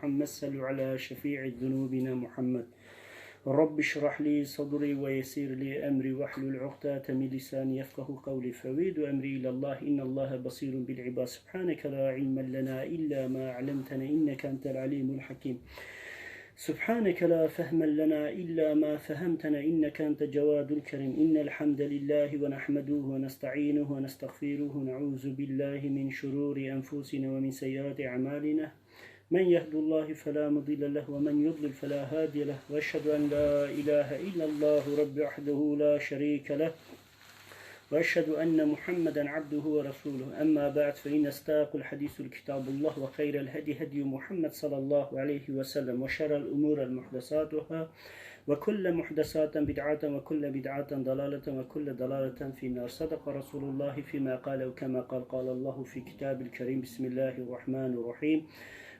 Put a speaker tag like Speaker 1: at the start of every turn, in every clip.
Speaker 1: محمد صلوا على شفيع ذنوبنا محمد رب اشرح لي صدري ويسر لي أمري واحلل عقدة من لساني يفقه قولي فويد أمري إلى الله إن الله بصير بالعباد سبحانك لا علم لنا إلا ما علمتنا إنك أنت العليم الحكيم سبحانك لا فهم لنا إلا ما فهمتنا إنك أنت جواد الكريم إن الحمد لله ونحمده ونستعينه ونستغفره نعوذ بالله من شرور أنفسنا ومن سيئات أعمالنا من يهد الله فلا مضل له ومن يضلل فلا هادي له وأشهد أن لا إله إلا الله رب وحده لا شريك له وأشهد أن محمدا عبده ورسوله أما بعد فإن استاق الحديث الكتاب الله وخير الهدي هدي محمد صلى الله عليه وسلم وشر الأمور المحدثاتها وكل محدثات بدعة وكل بدعة ضلالة وكل ضلالة في النار صدق رسول الله فيما قال وكما قال الله في كتاب الكريم بسم الله الرحمن الرحيم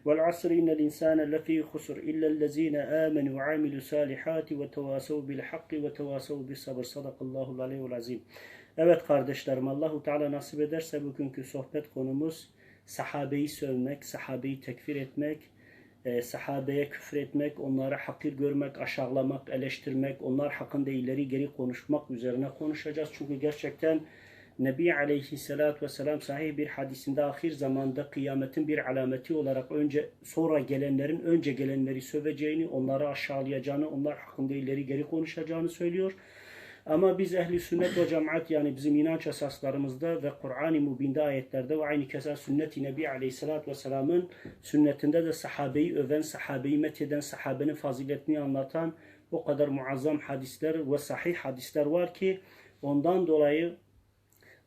Speaker 1: والعصر إن الإنسان لفي خسر إلا الذين آمنوا وعملوا الصالحات وتواصوا بالحق وتواصوا بالصبر صدق الله العلي العظيم. Evet kardeşlerim, Allahu Teala nasip ederse bugünkü sohbet konumuz sahabeyi sövmek, sahabeyi tekfir etmek, sahabeye küfür etmek, onları hakir görmek, aşağılamak, eleştirmek, onlar hakkında ileri geri konuşmak üzerine konuşacağız. Çünkü gerçekten Nebi Aleyhisselatü Vesselam sahih bir hadisinde ahir zamanda kıyametin bir alameti olarak sonra gelenlerin önce gelenleri söveceğini, onları aşağılayacağını, onlar hakkında ileri geri konuşacağını söylüyor. Ama biz ehli sünnet ve cemaat, yani bizim inanç esaslarımızda ve Kur'an-ı Mubin'de ayetlerde ve aynı keza sünnet-i Nebi Aleyhisselatü Vesselam'ın sünnetinde de sahabeyi öven, sahabeyi metheden, sahabenin faziletini anlatan o kadar muazzam hadisler ve sahih hadisler var ki ondan dolayı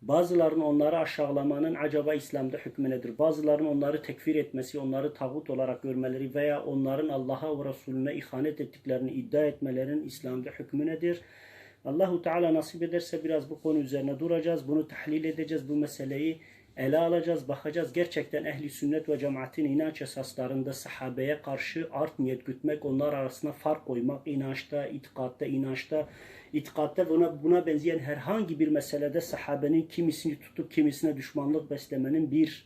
Speaker 1: bazılarının onları aşağılamanın acaba İslam'da hükmü nedir? Bazılarının onları tekfir etmesi, onları tağut olarak görmeleri veya onların Allah'a ve Resulüne ihanet ettiklerini iddia etmelerinin İslam'da hükmü nedir? Allahu Teala nasip ederse biraz bu konu üzerine duracağız. Bunu tahlil edeceğiz. Bu meseleyi ele alacağız, bakacağız. Gerçekten ehli sünnet ve cemaatin inanç esaslarında sahabeye karşı art niyet gütmek, onlar arasında fark koymak, inançta, itikatta buna benzeyen herhangi bir meselede sahabenin kimisini tutup kimisine düşmanlık beslemenin bir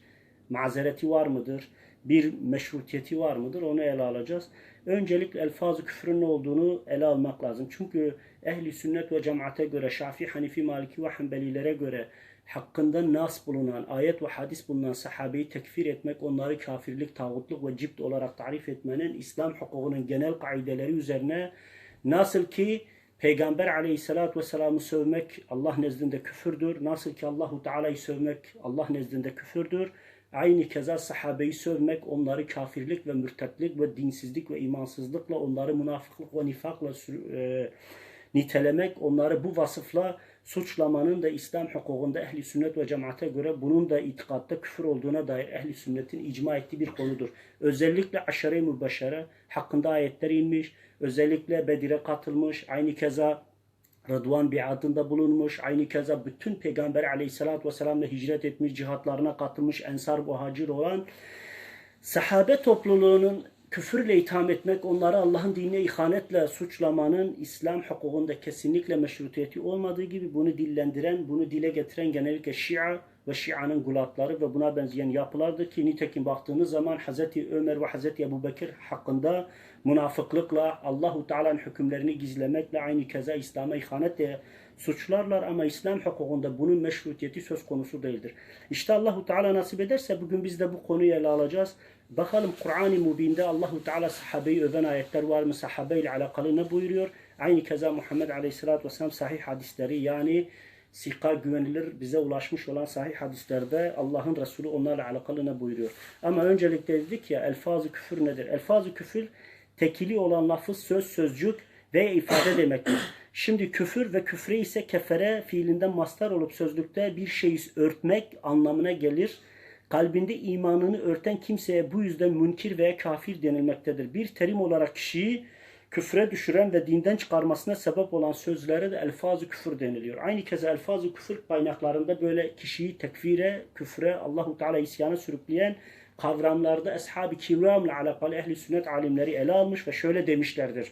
Speaker 1: mazereti var mıdır? Bir meşrutiyeti var mıdır? Onu ele alacağız. Öncelikle elfaz-ı küfrün ne olduğunu ele almak lazım. Çünkü ehli sünnet ve cemaate göre, Şafii, Hanifi, Maliki ve Hanbelilere göre hakkında nas bulunan, ayet ve hadis bulunan sahabeyi tekfir etmek, onları kafirlik, tağutluk ve cibt olarak tarif etmenin İslam hukukunun genel kaideleri üzerine, nasıl ki Peygamber Aleyhisselatü Vesselam'ı sövmek Allah nezdinde küfürdür, nasıl ki Allahu Teala'yı sövmek Allah nezdinde küfürdür, aynı keza sahabeyi sövmek, onları kafirlik ve mürtetlik ve dinsizlik ve imansızlıkla, onları münafıklık ve nifakla nitelemek, onları bu vasıfla suçlamanın da İslam hukukunda ehli sünnet ve cemaate göre bunun da itikatta küfür olduğuna dair ehli sünnetin icma ettiği bir konudur. Özellikle aşere-i mübeşşere hakkında ayetler inmiş, özellikle Bedir'e katılmış, aynı keza Rıdvan biatında bulunmuş, aynı keza bütün Peygamber Aleyhisselatü Vesselam'la hicret etmiş, cihatlarına katılmış, ensar muhacir olan sahabe topluluğunun küfürle itham etmek, onları Allah'ın dinine ihanetle suçlamanın İslam hukukunda kesinlikle meşrutiyeti olmadığı gibi bunu dillendiren, bunu dile getiren genellikle Şia ve Şia'nın gulatları ve buna benzeyen yapılardır ki nitekim baktığınız zaman Hz. Ömer ve Hz. Ebu Bekir hakkında münafıklıkla, Allahu Teala'nın hükümlerini gizlemekle, aynı keza İslam'a ihanetle suçlarlar ama İslam hukukunda bunun meşrutiyeti söz konusu değildir. İşte Allahu Teala nasip ederse bugün biz de bu konuyu ele alacağız. Bakalım Kur'an-ı Mubin'de Allahu Teala sahabeyi öven ayetler var mı? Sahabeyle alakalı ne buyuruyor? Aynı keza Muhammed Aleyhisselatü Vesselam sahih hadisleri, yani sika, güvenilir, bize ulaşmış olan sahih hadislerde Allah'ın Resulü onlarla alakalı ne buyuruyor? Ama öncelikle dedik ya, elfaz-ı küfür nedir? Elfaz-ı küfür tekili olan lafız, söz, sözcük ve ifade demektir. Şimdi küfür ve küfre ise kefere fiilinden mastar olup sözlükte bir şeyi örtmek anlamına gelir. Kalbinde imanını örten kimseye bu yüzden münkir veya kafir denilmektedir. Bir terim olarak kişiyi küfre düşüren ve dinden çıkarmasına sebep olan sözlere de elfaz-ı küfür deniliyor. Aynı keza elfaz-ı küfür kaynaklarında böyle kişiyi tekfire, küfre, Allahu Teala isyana sürükleyen kavramlarda Ashab-ı Kiram'la alakalı ehli sünnet alimleri ele almış ve şöyle demişlerdir.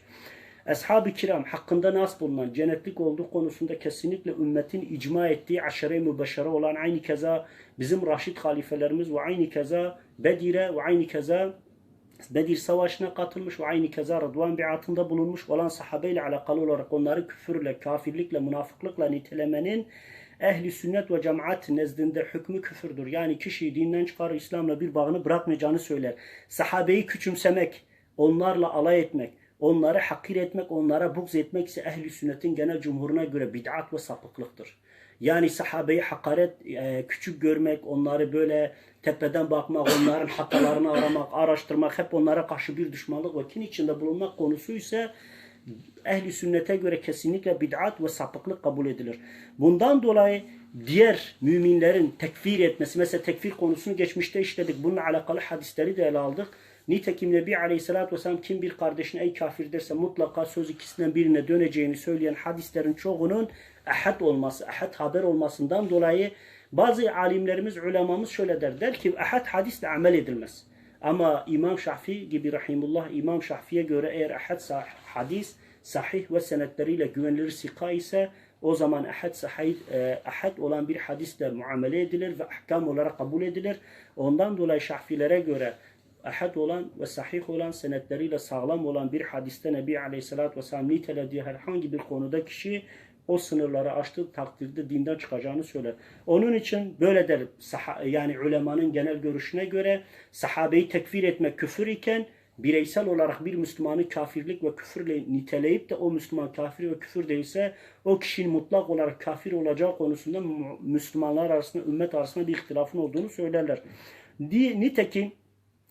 Speaker 1: Ashab-ı Kiram hakkında nas bulunan, cennetlik olduğu konusunda kesinlikle ümmetin icma ettiği aşere-i mübeşşere olan, aynı keza bizim Raşid halifelerimiz ve aynı keza Bedir'e ve aynı keza Bedir Savaşı'na katılmış ve aynı keza Rıdvan biatında bulunmuş olan sahabeyle alakalı olarak onları küfürle, kafirlikle, münafıklıkla nitelemenin ehli sünnet ve cemaat nezdinde hükmü küfürdür. Yani kişiyi dinden çıkarır, İslam'la bir bağını bırakmayacağını söyler. Sahabeyi küçümsemek, onlarla alay etmek, onları hakir etmek, onlara buğz etmek ise ehli sünnetin genel cumhuruna göre bid'at ve sapıklıktır. Yani sahabeyi hakaret, küçük görmek, onları böyle tepeden bakmak, onların hatalarını aramak, araştırmak, hep onlara karşı bir düşmanlık ve kin içinde bulunmak konusu ise ehli sünnete göre kesinlikle bid'at ve sapıklık kabul edilir. Bundan dolayı diğer müminlerin tekfir etmesi, mesela tekfir konusunu geçmişte işledik. Bununla alakalı hadisleri de ele aldık. Nitekim Nebi Aleyhisselatü Vesselam kim bir kardeşine ey kafir derse mutlaka söz ikisinden birine döneceğini söyleyen hadislerin çoğunun ahad olması, ahad haber olmasından dolayı bazı alimlerimiz, ulemamız şöyle der ki ahad hadisle amel edilmez. Ama İmam Şafii gibi rahimullah, İmam Şafii'ye göre eğer ahad hadis sahih ve senetleriyle güvenilir sika ise o zaman ahad olan bir hadisle muamele edilir ve ahkam olarak kabul edilir. Ondan dolayı Şafilere göre ahad olan ve sahih olan senetleriyle sağlam olan bir hadiste Nebi Aleyhisselatü Vesselam nitelediği herhangi bir konuda kişi o sınırları aştığı takdirde dinden çıkacağını söyler. Onun için böyle der, yani ulemanın genel görüşüne göre sahabeyi tekfir etmek küfür iken bireysel olarak bir Müslümanı kafirlik ve küfürle niteleyip de o Müslüman kafir ve küfür değilse o kişinin mutlak olarak kafir olacağı konusunda Müslümanlar arasında, ümmet arasında bir ihtilafın olduğunu söylerler. Nitekim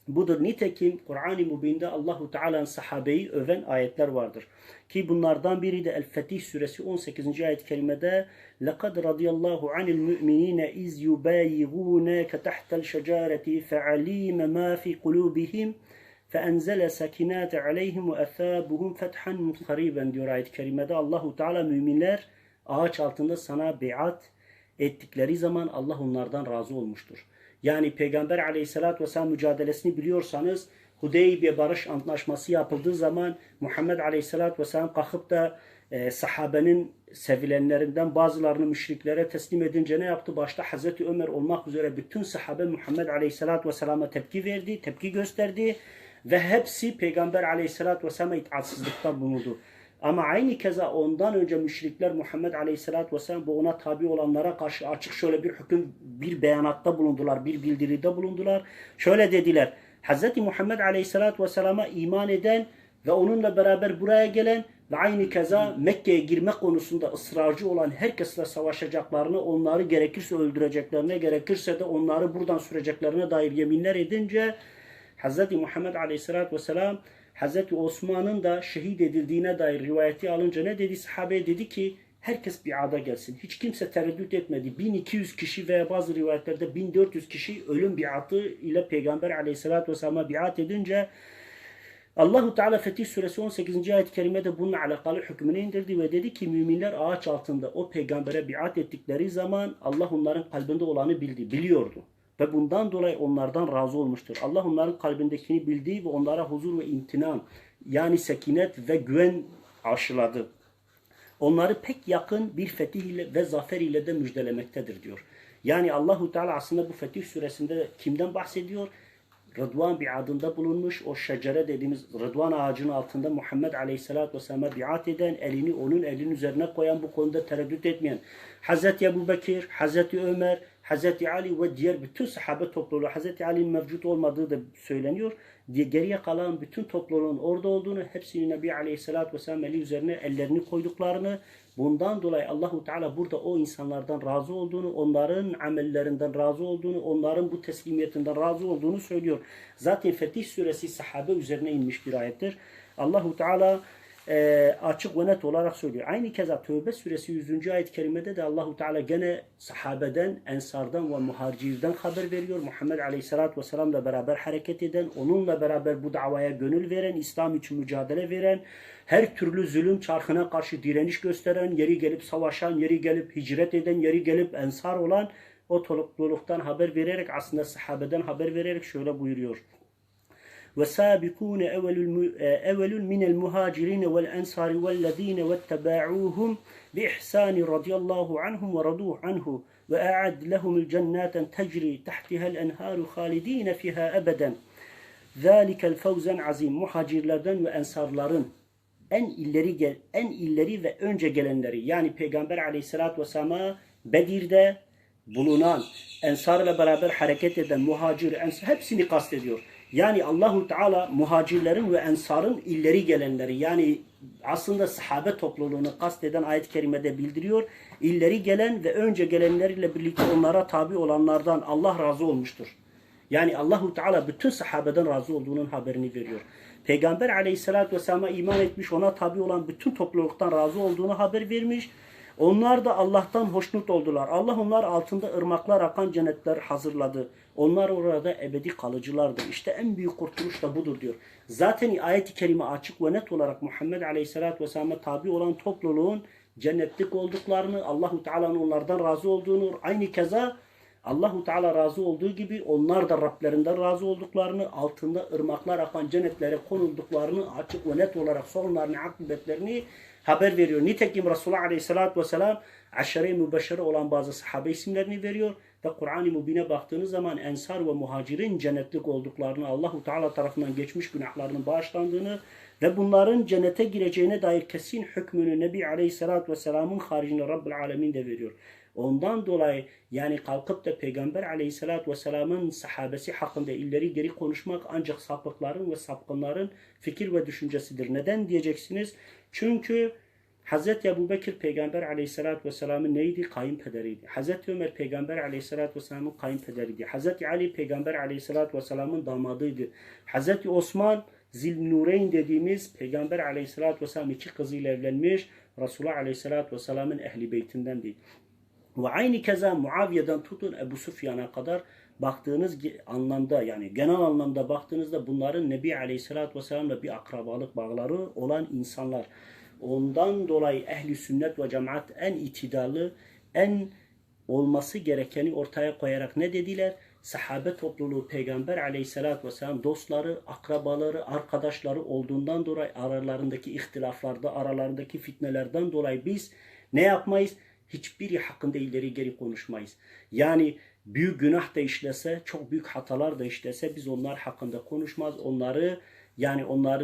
Speaker 1: budur. Nitekim Kur'an-ı Mubin'de Allahu Teala'nın sahabeyi öven ayetler vardır. Ki bunlardan biri de El-Fetih suresi 18. ayet-i kerimede لَقَدْ رَضِيَ اللّٰهُ عَنِ الْمُؤْمِنِينَ اِذْ يُبَايِغُونَكَ تَحْتَ الشَّجَارَةِ فَعَلِيمَ مَا فِي قُلُوبِهِمْ فَاَنْزَلَ سَكِنَاتَ عَلَيْهِمْ وَاَثَابُهُمْ فَتْحًا قَرِيبًا diyor ayet-i kerimede. Allahu Teala müminler ağaç altında sana beyat ettikleri zaman Allah onlardan razı olmuştur. Yani Peygamber Aleyhisselatü Vesselam mücadelesini biliyorsanız Hudeybiye barış antlaşması yapıldığı zaman Muhammed Aleyhisselatü Vesselam kalkıp da sahabenin sevilenlerinden bazılarını müşriklere teslim edince ne yaptı? Başta Hazreti Ömer olmak üzere bütün sahabe Muhammed Aleyhisselatü Vesselam'a tepki verdi, tepki gösterdi ve hepsi Peygamber Aleyhisselatü Vesselam'a itaatsizlikte bulundu. Ama aynı keza ondan önce müşrikler Muhammed Aleyhisselatü Vesselam bu ona tabi olanlara karşı açık şöyle bir hüküm, bir beyanatta bulundular, bir bildiride bulundular. Şöyle dediler, Hz. Muhammed Aleyhisselatü Vesselam'a iman eden ve onunla beraber buraya gelen ve aynı keza Mekke'ye girme konusunda ısrarcı olan herkesle savaşacaklarını, onları gerekirse öldüreceklerine, gerekirse de onları buradan süreceklerine dair yeminler edince Hz. Muhammed Aleyhisselatü Vesselam Hz. Osman'ın da şehit edildiğine dair rivayeti alınca ne dedi? Sahabe dedi ki herkes biada gelsin. Hiç kimse tereddüt etmedi. 1200 kişi veya bazı rivayetlerde 1400 kişi ölüm biatı ile Peygamber Aleyhisselatü Vesselam'a biat edince Allahu Teala Fetih Suresi 18. ayet-i kerimede bununla alakalı hükmünü indirdi ve dedi ki müminler ağaç altında o peygambere biat ettikleri zaman Allah onların kalbinde olanı biliyordu. Ve bundan dolayı onlardan razı olmuştur. Allah onların kalbindekini bildiği ve onlara huzur ve imtinan yani sekinet ve güven aşıladı. Onları pek yakın bir fetih ile ve zafer ile de müjdelemektedir diyor. Yani Allahu Teala aslında bu Fetih Suresinde kimden bahsediyor? Rıdvan biadında bulunmuş, o şecere dediğimiz Rıdvan ağacının altında Muhammed Aleyhisselatü Vesselam'a biat eden, elini onun elinin üzerine koyan, bu konuda tereddüt etmeyen Hazreti Ebu Bekir, Hazreti Ömer, Hazreti Ali ve diğer bütün sahabe topluluğu, Hazreti Ali'nin mevcut olmadığı da söyleniyor. Geriye kalan bütün topluluğun orada olduğunu, hepsinin Nebi Aleyhisselatü Vesselam eli üzerine ellerini koyduklarını, bundan dolayı Allahu Teala burada o insanlardan razı olduğunu, onların amellerinden razı olduğunu, onların bu teslimiyetinden razı olduğunu söylüyor. Zaten Fetih Suresi sahabe üzerine inmiş bir ayettir. Allahu Teala açık ve net olarak söylüyor. Aynı keza Tövbe Suresi 100. ayet-i kerimede de Allahu Teala gene sahabeden, ensardan ve muhacirden haber veriyor. Muhammed Aleyhisselatü Vesselam'la beraber hareket eden, onunla beraber bu davaya gönül veren, İslam için mücadele veren, her türlü zulüm çarkına karşı direniş gösteren, yeri gelip savaşan, yeri gelip hicret eden, yeri gelip ensar olan o topluluktan haber vererek, aslında sahabeden haber vererek şöyle buyuruyor. وَسَابِقُونَ اَوَلُ مِنَ الْمُهَاجِرِينَ وَالْاَنْصَارِ وَالَّذ۪ينَ وَاتَّبَاعُوهُمْ بِإِحْسَانِ رَضِيَ اللّٰهُ عَنْهُمْ وَرَضُوهُ عَنْهُ وَاَعَدْ لَهُمُ الْجَنَّاتًا تَجْرِي تَحْتِهَا الْاَنْهَارُ خَالِد۪ينَ فِيهَا أَبَدًا Zalikel fevzen azim. Muhacirlerden ve ensarların en ileri ve önce gelenleri, yani Peygamber Aleyhisselatü Vesselam'a Bedir'de bulunan, ensarla beraber hareket eden muhacir, ensar hepsini kastediyor. Yani Allahu Teala muhacirlerin ve ensarın ileri gelenleri, yani aslında sahabe topluluğunu kasteden ayet-i kerimede bildiriyor. İleri gelen ve önce gelenleriyle birlikte onlara tabi olanlardan Allah razı olmuştur. Yani Allahu Teala bütün sahabeden razı olduğunun haberini veriyor. Peygamber Aleyhisselatü Vesselam'a iman etmiş, ona tabi olan bütün topluluktan razı olduğunu haber vermiş. Onlar da Allah'tan hoşnut oldular. Allah onlar altında ırmaklar akan cennetler hazırladı. Onlar orada ebedi kalıcılardı. İşte en büyük kurtuluş da budur diyor. Zaten ayet-i kerime açık ve net olarak Muhammed Aleyhisselatü Vesselam'a tabi olan topluluğun cennetlik olduklarını, Allahu Teala'nın onlardan razı olduğunu, aynı keza Allahu Teala razı olduğu gibi onlar da Rablerinden razı olduklarını, altında ırmaklar akan cennetlere konulduklarını açık ve net olarak sonlarını, akıbetlerini haber veriyor. Nitekim Resulullah Aleyhisselatü Vesselam aşere-i mübeşşere olan bazı sahabe isimlerini veriyor ve Kur'an-ı Mübin'e baktığınız zaman ensar ve muhacirin cennetlik olduklarını, Allahu Teala tarafından geçmiş günahlarının bağışlandığını ve bunların cennete gireceğine dair kesin hükmünü Nebi Aleyhisselatü Vesselam'ın haricinde Rabbül Alemin de veriyor. Ondan dolayı yani kalkıp da Peygamber Aleyhisselatü Vesselam'ın sahabesi hakkında ileri geri konuşmak ancak sapıkların ve sapkınların fikir ve düşüncesidir. Neden diyeceksiniz? Çünkü Hz. Ebu Bekir Peygamber Aleyhisselatü Vesselam'ın neydi? Kayınpederiydi. Hz. Ömer Peygamber Aleyhisselatü Vesselam'ın kayınpederiydi. Hz. Ali Peygamber Aleyhisselatü Vesselam'ın damadıydı. Hz. Osman Zilnureyn dediğimiz Peygamber Aleyhisselatü Vesselam iki kızıyla evlenmiş, Resulullah Aleyhisselatü Vesselam'ın ehli beytindendi. Ve aynı keza Muaviye'den tutun Ebu Süfyan'a kadar baktığınız anlamda, yani genel anlamda baktığınızda bunların Nebi Aleyhisselatü Vesselam'la bir akrabalık bağları olan insanlar. Ondan dolayı ehli sünnet ve cemaat en itidalı, en olması gerekeni ortaya koyarak ne dediler? Sahabe topluluğu Peygamber Aleyhisselatü Vesselam dostları, akrabaları, arkadaşları olduğundan dolayı aralarındaki ihtilaflarda, aralarındaki fitnelerden dolayı biz ne yapmayız? Hiçbiri hakkında ileri geri konuşmayız. Yani büyük günah da işlese, çok büyük hatalar da işlese biz onlar hakkında konuşmaz. Onları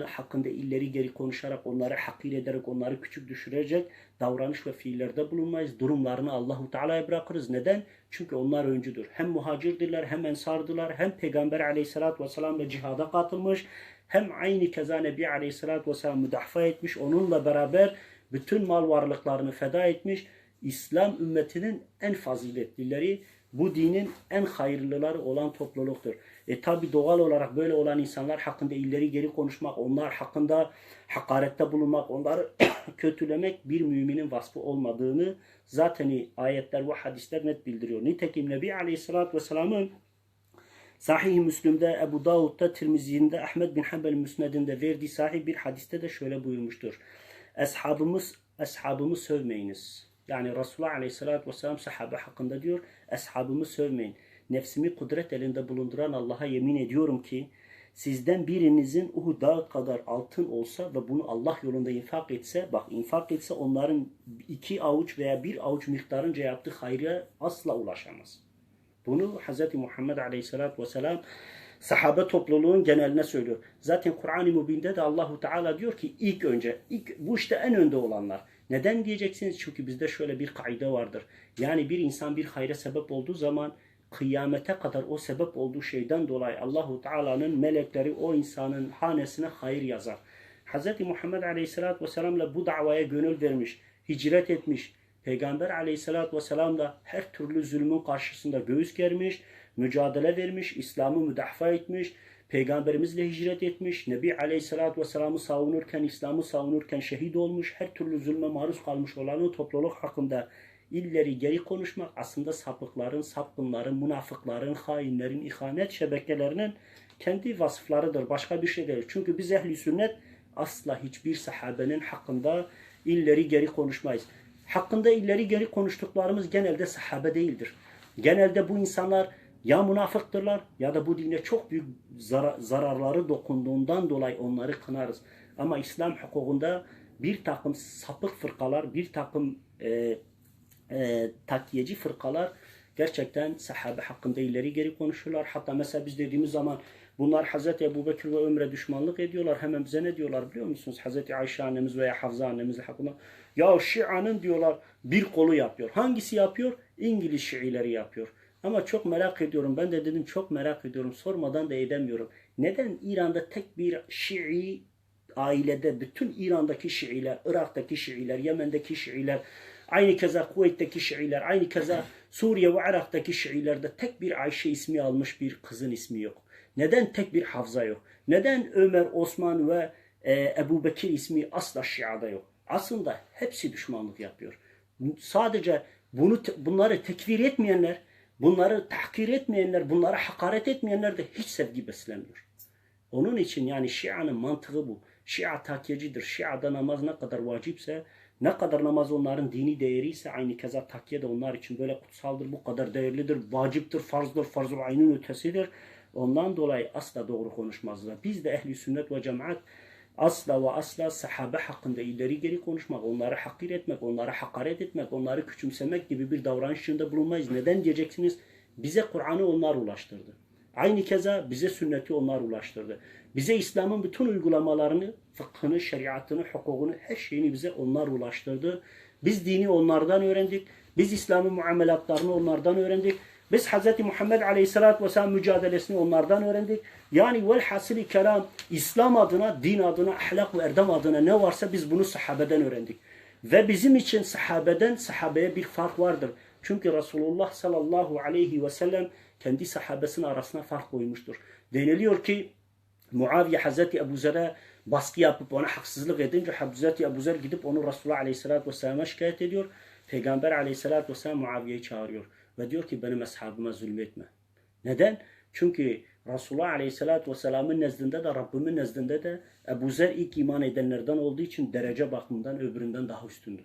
Speaker 1: hakkında ileri geri konuşarak, onları hakir ederek, onları küçük düşürecek davranış ve fiillerde bulunmayız. Durumlarını Allahu Teala'ya bırakırız. Neden? Çünkü onlar öncüdür. Hem muhacirdiler, hem ensardılar, hem Peygamber Aleyhisselatü Vesselam'la cihada katılmış, hem aynı keza Nebi Aleyhisselatü Vesselam müdafaa etmiş, onunla beraber bütün mal varlıklarını feda etmiş. İslam ümmetinin en faziletlileri, bu dinin en hayırlıları olan topluluktur. Tabi doğal olarak böyle olan insanlar hakkında ileri geri konuşmak, onlar hakkında hakarette bulunmak, onları kötülemek bir müminin vasfı olmadığını zaten ayetler ve hadisler net bildiriyor. Nitekim Nebi Aleyhisselatü Vesselam'ın Sahih-i Müslim'de, Ebu Davud'da, Tirmizi'de, Ahmed bin Hanbel Müsned'inde verdiği sahih bir hadiste de şöyle buyurmuştur. Eshabımı sövmeyiniz. Yani Resulullah Aleyhisselatü Vesselam sahabe hakkında diyor, eshabımı sövmeyin. Nefsimi kudret elinde bulunduran Allah'a yemin ediyorum ki sizden birinizin Uhud dağı kadar altın olsa ve bunu Allah yolunda infak etse, onların 2 avuç veya 1 avuç miktarınca yaptığı hayra asla ulaşamaz. Bunu Hz. Muhammed Aleyhisselatü Vesselam sahabe topluluğun geneline söylüyor. Zaten Kur'an-ı Mübin'de de Allahu Teala diyor ki bu işte en önde olanlar. Neden diyeceksiniz? Çünkü bizde şöyle bir kaide vardır. Yani bir insan bir hayra sebep olduğu zaman kıyamete kadar o sebep olduğu şeyden dolayı Allahu Teala'nın melekleri o insanın hanesine hayır yazar. Hz. Muhammed Aleyhisselatü Vesselam'la bu davaya gönül vermiş, hicret etmiş. Peygamber Aleyhisselatü Vesselam da her türlü zulmün karşısında göğüs germiş, mücadele vermiş, İslam'ı müdafaa etmiş, Peygamberimizle hicret etmiş, Nebi Aleyhisselatü Vesselam'ı savunurken, İslam'ı savunurken şehit olmuş, her türlü zulme maruz kalmış olan o topluluk hakkında ileri geri konuşmak aslında sapıkların, sapkınların, münafıkların, hainlerin, ihanet şebekelerinin kendi vasıflarıdır. Başka bir şey değil. Çünkü biz ehli sünnet asla hiçbir sahabenin hakkında ileri geri konuşmayız. Hakkında ileri geri konuştuklarımız genelde sahabe değildir. Genelde bu insanlar ya münafıktırlar ya da bu dine çok büyük zararları dokunduğundan dolayı onları kınarız. Ama İslam hukukunda bir takım sapık fırkalar, bir takım takyeci fırkalar gerçekten sahabe hakkında ileri geri konuşurlar. Hatta mesela biz dediğimiz zaman Bunlar Hazreti Ebubekir ve Ömer'e düşmanlık ediyorlar. Hemen bize ne diyorlar biliyor musunuz? Hazreti Ayşe annemiz veya Hafsa annemizle hakkında. Ya Şia'nın diyorlar bir kolu yapıyor. Hangisi yapıyor? İngiliz Şiileri yapıyor. Ama çok merak ediyorum. Ben de dedim çok merak ediyorum. Sormadan da edemiyorum. Neden İran'da tek bir Şii ailede bütün İran'daki Şiiler, Irak'taki Şiiler, Yemen'deki Şiiler, aynı keza Kuveyt'teki Şiiler, aynı keza Suriye ve Irak'taki Şiilerde tek bir Ayşe ismi almış bir kızın ismi yok? Neden tek bir Hafsa yok? Neden Ömer, Osman ve Ebu Bekir ismi asla Şia'da yok? Aslında hepsi düşmanlık yapıyor. Sadece bunları tekfir etmeyenler, bunları tahkir etmeyenler, bunlara hakaret etmeyenler de hiç sevgi beslemiyor. Onun için yani Şia'nın mantığı bu. Şia takkiyecidir. Şia'da namaz ne kadar vacipse, ne kadar namaz onların dini değeriyse aynı keza takkiye de onlar için böyle kutsaldır, bu kadar değerlidir, vaciptir, farzdır, farz-ı ayının ötesidir. Ondan dolayı asla doğru konuşmazlar. Biz de ehli sünnet ve cemaat asla ve asla sahabe hakkında ileri geri konuşmak, onları hakir etmek, onlara hakaret etmek, onları küçümsemek gibi bir davranış içinde bulunmayız. Neden diyeceksiniz? Bize Kur'an'ı onlar ulaştırdı. Aynı keza bize sünneti onlar ulaştırdı. Bize İslam'ın bütün uygulamalarını, fıkhını, şeriatını, hukukunu, her şeyini bize onlar ulaştırdı. Biz dini onlardan öğrendik. Biz İslam'ın muamelatlarını onlardan öğrendik. Biz Hz. Muhammed Aleyhisselatü Vesselam mücadelesini onlardan öğrendik. Yani velhasili kelam İslam adına, din adına, ahlak ve erdem adına ne varsa biz bunu sahabeden öğrendik. Ve bizim için sahabeye bir fark vardır. Çünkü Resulullah sallallahu aleyhi ve sellem kendi sahabesinin arasına fark koymuştur. Deniliyor ki Muaviye Hazreti Ebu Zer'e baskı yapıp ona haksızlık edince Hazreti Ebu Zer gidip onu Resulullah Aleyhisselatü Vesselam'a şikayet ediyor. Peygamber Aleyhisselatü Vesselam Muaviye'yi çağırıyor. Ve diyor ki benim ashabıma zulmetme. Neden? Çünkü Resulullah Aleyhisselatü Vesselam'ın nezdinde de Rabbimin nezdinde de Ebu Zer ilk iman edenlerden olduğu için derece bakımından öbüründen daha üstündü.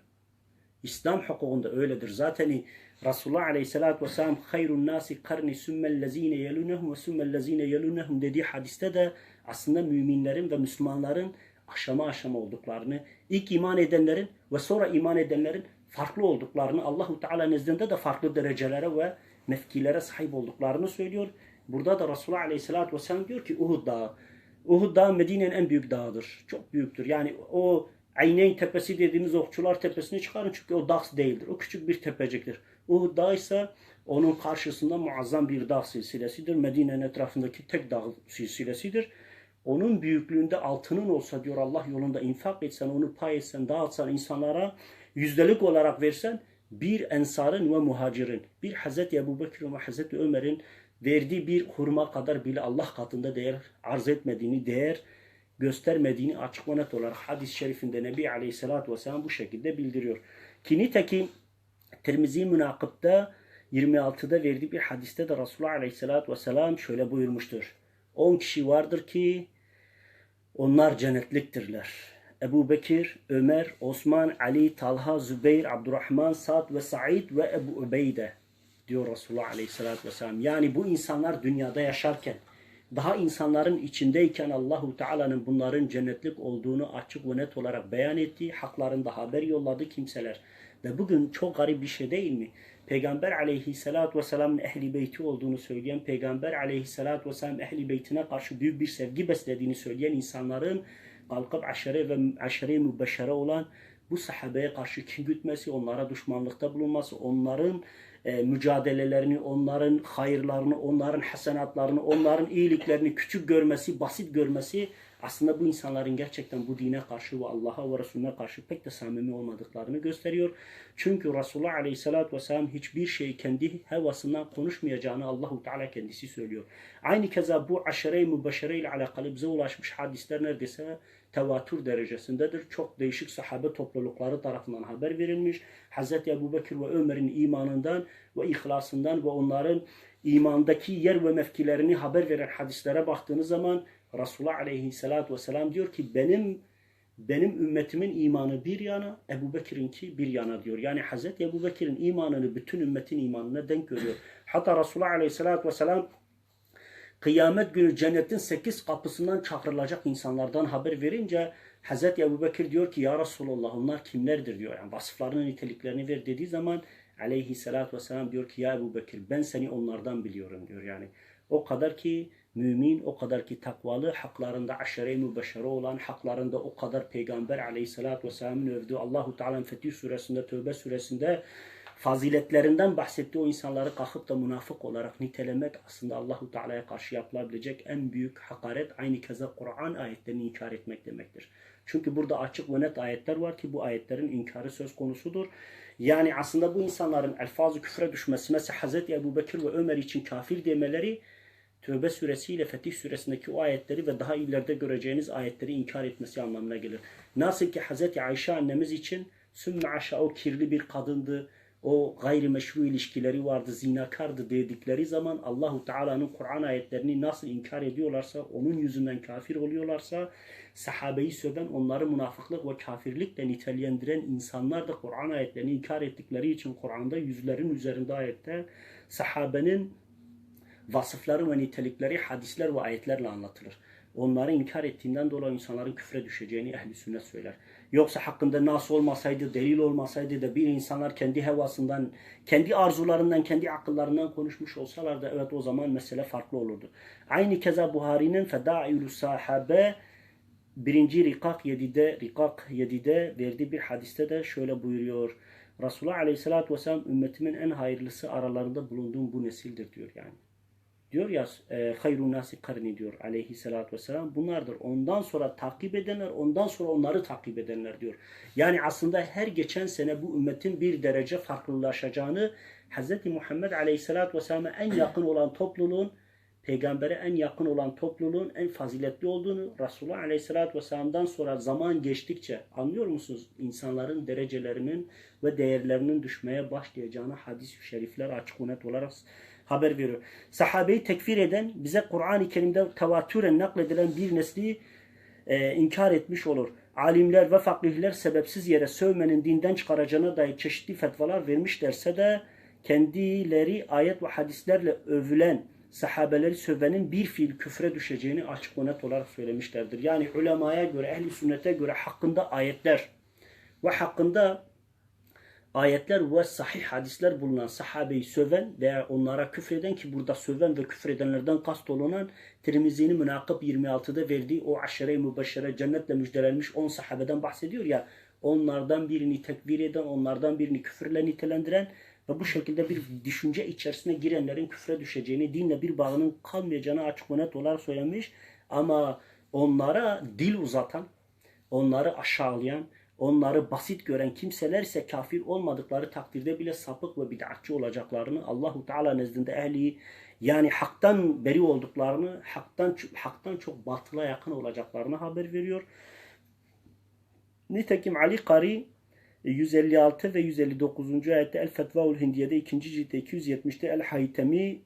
Speaker 1: İslam hukukunda öyledir. Zaten Resulullah Aleyhisselatü Vesselam hayrun nasi karni sümmellezine yelunehum ve sümmellezine yelunehum dediği hadiste de aslında müminlerin ve Müslümanların aşama aşama olduklarını, ilk iman edenlerin ve sonra iman edenlerin farklı olduklarını, Allahu Teala nezdinde de farklı derecelere ve mevkilere sahip olduklarını söylüyor. Burada da Resulullah Aleyhisselatü Vesselam diyor ki Uhud Dağı. Uhud Dağı Medine'nin en büyük dağıdır. Çok büyüktür. Yani o Ayneyn tepesi dediğimiz okçular tepesini çıkarın çünkü o dağ değildir. O küçük bir tepeciktir. Uhud Dağı ise onun karşısında muazzam bir dağ silsilesidir. Medine'nin etrafındaki tek dağ silsilesidir. Onun büyüklüğünde altının olsa diyor Allah yolunda infak etsen, onu pay etsen, dağıtsan insanlara yüzdelik olarak versen bir ensarın ve muhacirin, bir Hazreti Ebubekir ve Hazreti Ömer'in verdiği bir hurma kadar bile Allah katında değer arz etmediğini, değer göstermediğini açık ve net olarak hadis-i şerifinde Nebi Aleyhisselatü Vesselam bu şekilde bildiriyor. Ki nitekim Tirmizi Münakıb'da 26'da verdiği bir hadiste de Resulullah Aleyhisselatü Vesselam şöyle buyurmuştur. 10 kişi vardır ki onlar cennetliktirler. Ebu Bekir, Ömer, Osman, Ali, Talha, Zübeyir, Abdurrahman, Sa'd ve Sa'id ve Ebu Ubeyde diyor Resulullah Aleyhisselatü Vesselam. Yani bu insanlar dünyada yaşarken, daha insanların içindeyken Allahu Teala'nın bunların cennetlik olduğunu açık ve net olarak beyan ettiği, haklarında haber yolladığı kimseler. Ve bugün çok garip bir şey değil mi? Peygamber Aleyhisselatü Vesselam'ın ehli beyti olduğunu söyleyen, Peygamber Aleyhisselatü Vesselam ehli beytine karşı büyük bir sevgi beslediğini söyleyen insanların kalkıp aşere-i mübeşşere olan bu sahabeye karşı kin gütmesi, onlara düşmanlıkta bulunması, onların mücadelelerini, onların hayırlarını, onların hasenatlarını, onların iyiliklerini küçük görmesi, basit görmesi aslında bu insanların gerçekten bu dine karşı ve Allah'a ve Resulüne karşı pek de samimi olmadıklarını gösteriyor. Çünkü Resulullah Aleyhisselatü Vesselam hiçbir şey kendi hevasından konuşmayacağını Allahu Teala kendisi söylüyor. Aynı keza bu aşere-i mübeşşere ile alakalı bize ulaşmış hadisler neredeyse tevatür derecesindedir. Çok değişik sahabe toplulukları tarafından haber verilmiş. Hz. Ebubekir ve Ömer'in imanından ve ihlasından ve onların imandaki yer ve mevkilerini haber veren hadislere baktığınız zaman Resulullah Aleyhisselatü Vesselam diyor ki benim ümmetimin imanı bir yana, Ebubekir'inki bir yana diyor. Yani Hz. Ebubekir'in imanını bütün ümmetin imanına denk görüyor. Hatta Resulullah Aleyhisselatü Vesselam kıyamet günü cennetin 8 kapısından çağrılacak insanlardan haber verince Hz. Ebubekir diyor ki ya Resulullah onlar kimlerdir diyor. Yani vasıflarını, niteliklerini ver dediği zaman Aleyhisselatü Vesselam diyor ki ya Ebubekir ben seni onlardan biliyorum diyor. Yani o kadar ki mümin, o kadar ki takvalı, haklarında aşere-i mübeşşere olan, haklarında o kadar Peygamber aleyhissalatü vesselam'ın övdüğü, Allahu Teala'nın Fetih suresinde, Tövbe suresinde faziletlerinden bahsettiği o insanları kalkıp da münafık olarak nitelemek aslında Allahu Teala'ya karşı yapılabilecek en büyük hakaret, aynı keza Kur'an ayetlerini inkar etmek demektir. Çünkü burada açık ve net ayetler var ki bu ayetlerin inkarı söz konusudur. Yani aslında bu insanların elfazı küfre düşmesi, mesela Hz. Ebu Bekir ve Ömer için kafir demeleri, Tövbe suresi ile Fetih suresindeki o ayetleri ve daha ileride göreceğiniz ayetleri inkar etmesi anlamına gelir. Nasıl ki Hz. Ayşe annemiz için sümme aşağı o kirli bir kadındı, o gayrimeşru ilişkileri vardı, zinakardı dedikleri zaman Allahu Teala'nın Kur'an ayetlerini nasıl inkar ediyorlarsa, onun yüzünden kafir oluyorlarsa, sahabeyi söven, onları münafıklık ve kafirlikle nitelendiren insanlar da Kur'an ayetlerini inkar ettikleri için Kur'an'da yüzlerin üzerinde ayette sahabenin vasıfları ve nitelikleri hadisler ve ayetlerle anlatılır. Onları inkar ettiğinden dolayı insanların küfre düşeceğini ehl-i sünnet söyler. Yoksa hakkında nas olmasaydı, delil olmasaydı da bir insanlar kendi hevasından, kendi arzularından, kendi akıllarından konuşmuş olsalardı evet o zaman mesele farklı olurdu. Aynı keza Buhari'nin Fedailu Sahabe 1. Rikak 7'de verdiği bir hadiste de şöyle buyuruyor. Resulullah Aleyhisselatü Vesselam ümmetimin en hayırlısı aralarında bulunduğum bu nesildir diyor yani. Diyor ya hayrun nasi karni diyor aleyhissalatü vesselam. Bunlardır. Ondan sonra takip edenler, ondan sonra onları takip edenler diyor. Yani aslında her geçen sene bu ümmetin bir derece farklılaşacağını, Hz. Muhammed aleyhissalatü vesselam'a en yakın olan topluluğun, peygambere en yakın olan topluluğun en faziletli olduğunu, Resulullah aleyhissalatü vesselam'dan sonra zaman geçtikçe anlıyor musunuz? İnsanların derecelerinin ve değerlerinin düşmeye başlayacağını hadis-i şerifler açık net olarak haber veriyor. Sahabeyi tekfir eden, bize Kur'an-ı Kerim'de tevatüren nakledilen bir nesli inkar etmiş olur. Alimler ve fakihler sebepsiz yere sövmenin dinden çıkaracağına dair çeşitli fetvalar vermişlerse de kendileri ayet ve hadislerle övülen sahabeleri sövenin bir fiil küfre düşeceğini açık ve net olarak söylemişlerdir. Yani ulemaya göre, ehl-i sünnete göre hakkında ayetler ve hakkında ayetler ve sahih hadisler bulunan sahabeyi söven veya onlara küfreden, ki burada söven ve küfredenlerden kast olunan Tirmizi'nin Münakıb 26'da verdiği o aşere-i mübeşşere cennetle müjdelenmiş 10 sahabeden bahsediyor ya, onlardan birini tekbir eden, onlardan birini küfürle nitelendiren ve bu şekilde bir düşünce içerisine girenlerin küfre düşeceğini, dinle bir bağının kalmayacağını açık ve net olarak söylemiş. Ama onlara dil uzatan, onları aşağılayan, onları basit gören kimseler ise kafir olmadıkları takdirde bile sapık ve bid'atçı olacaklarını, Allahu Teala nezdinde ehli, yani haktan beri olduklarını, haktan çok batıla yakın olacaklarını haber veriyor. Nitekim Ali Kari 156 ve 159. ayette El-Fetvaul Hindiye'de 2. ciltte 270'te El-Haytemi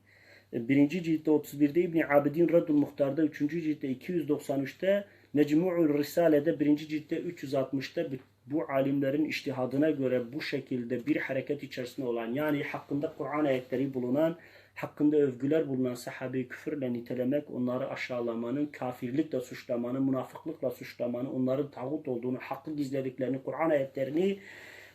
Speaker 1: 1. ciltte 31'de İbn Abidin Raddul Muhtar'da 3. ciltte 293'te Necmu'ul Risale'de 1. ciltte 360'ta bu alimlerin içtihadına göre bu şekilde bir hareket içerisinde olan, yani hakkında Kur'an ayetleri bulunan, hakkında övgüler bulunan sahabeyi küfürle nitelemek, onları aşağılamanın, kafirlikle suçlamanın, münafıklıkla suçlamanın, onların tağut olduğunu, hakkı gizlediklerini, Kur'an ayetlerini,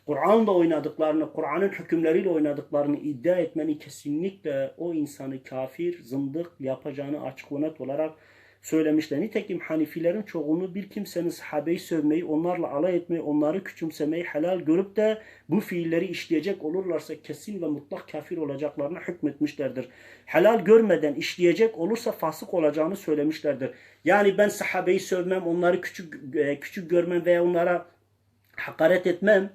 Speaker 1: Kur'an'la oynadıklarını, Kur'an'ın hükümleriyle oynadıklarını iddia etmenin kesinlikle o insanı kafir, zındık yapacağını açık ve net olarak söylemişler. Nitekim Hanifilerin çoğunu bir kimsenin sahabeyi sövmeyi, onlarla alay etmeyi, onları küçümsemeyi helal görüp de bu fiilleri işleyecek olurlarsa kesin ve mutlak kafir olacaklarına hükmetmişlerdir. Helal görmeden işleyecek olursa fasık olacağını söylemişlerdir. Yani ben sahabeyi sövmem, onları küçük görmem veya onlara hakaret etmem.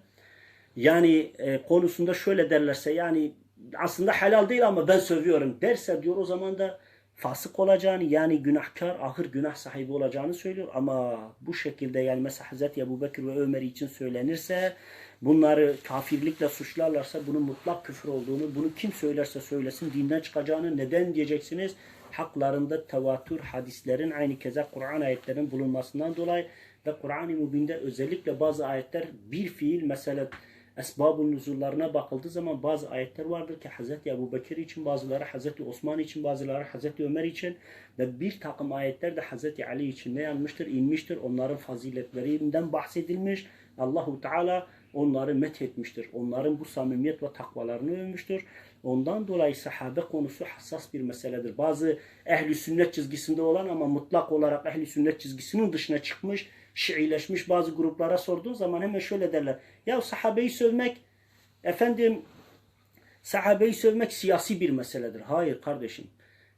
Speaker 1: Yani konusunda şöyle derlerse, yani aslında helal değil ama ben sövüyorum derse diyor, o zaman da fasık olacağını, yani günahkar, ahır günah sahibi olacağını söylüyor. Ama bu şekilde, yani mesela Hz. Ebu Bekir ve Ömer için söylenirse, bunları kafirlikle suçlarlarsa bunun mutlak küfür olduğunu, bunu kim söylerse söylesin dinden çıkacağını, neden diyeceksiniz? Haklarında tevatür hadislerin, aynı keza Kur'an ayetlerinin bulunmasından dolayı ve Kur'an-ı Mübin'de özellikle bazı ayetler bir fiil, mesela esbab-ı nüzullarına bakıldığı zaman bazı ayetler vardır ki Hz. Ebu Bekir için, bazıları Hz. Osman için, bazıları Hz. Ömer için ve bir takım ayetler de Hz. Ali için ne yanmıştır, inmiştir. Onların faziletlerinden bahsedilmiş. Allahu Teala onları methetmiştir. Onların bu samimiyet ve takvalarını övmüştür. Ondan dolayı sahabe konusu hassas bir meseledir. Bazı ehli sünnet çizgisinde olan ama mutlak olarak ehli sünnet çizgisinin dışına çıkmış, Şiileşmiş bazı gruplara sorduğun zaman hemen şöyle derler. Ya sahabeyi sövmek, efendim sahabeyi sövmek siyasi bir meseledir. Hayır kardeşim.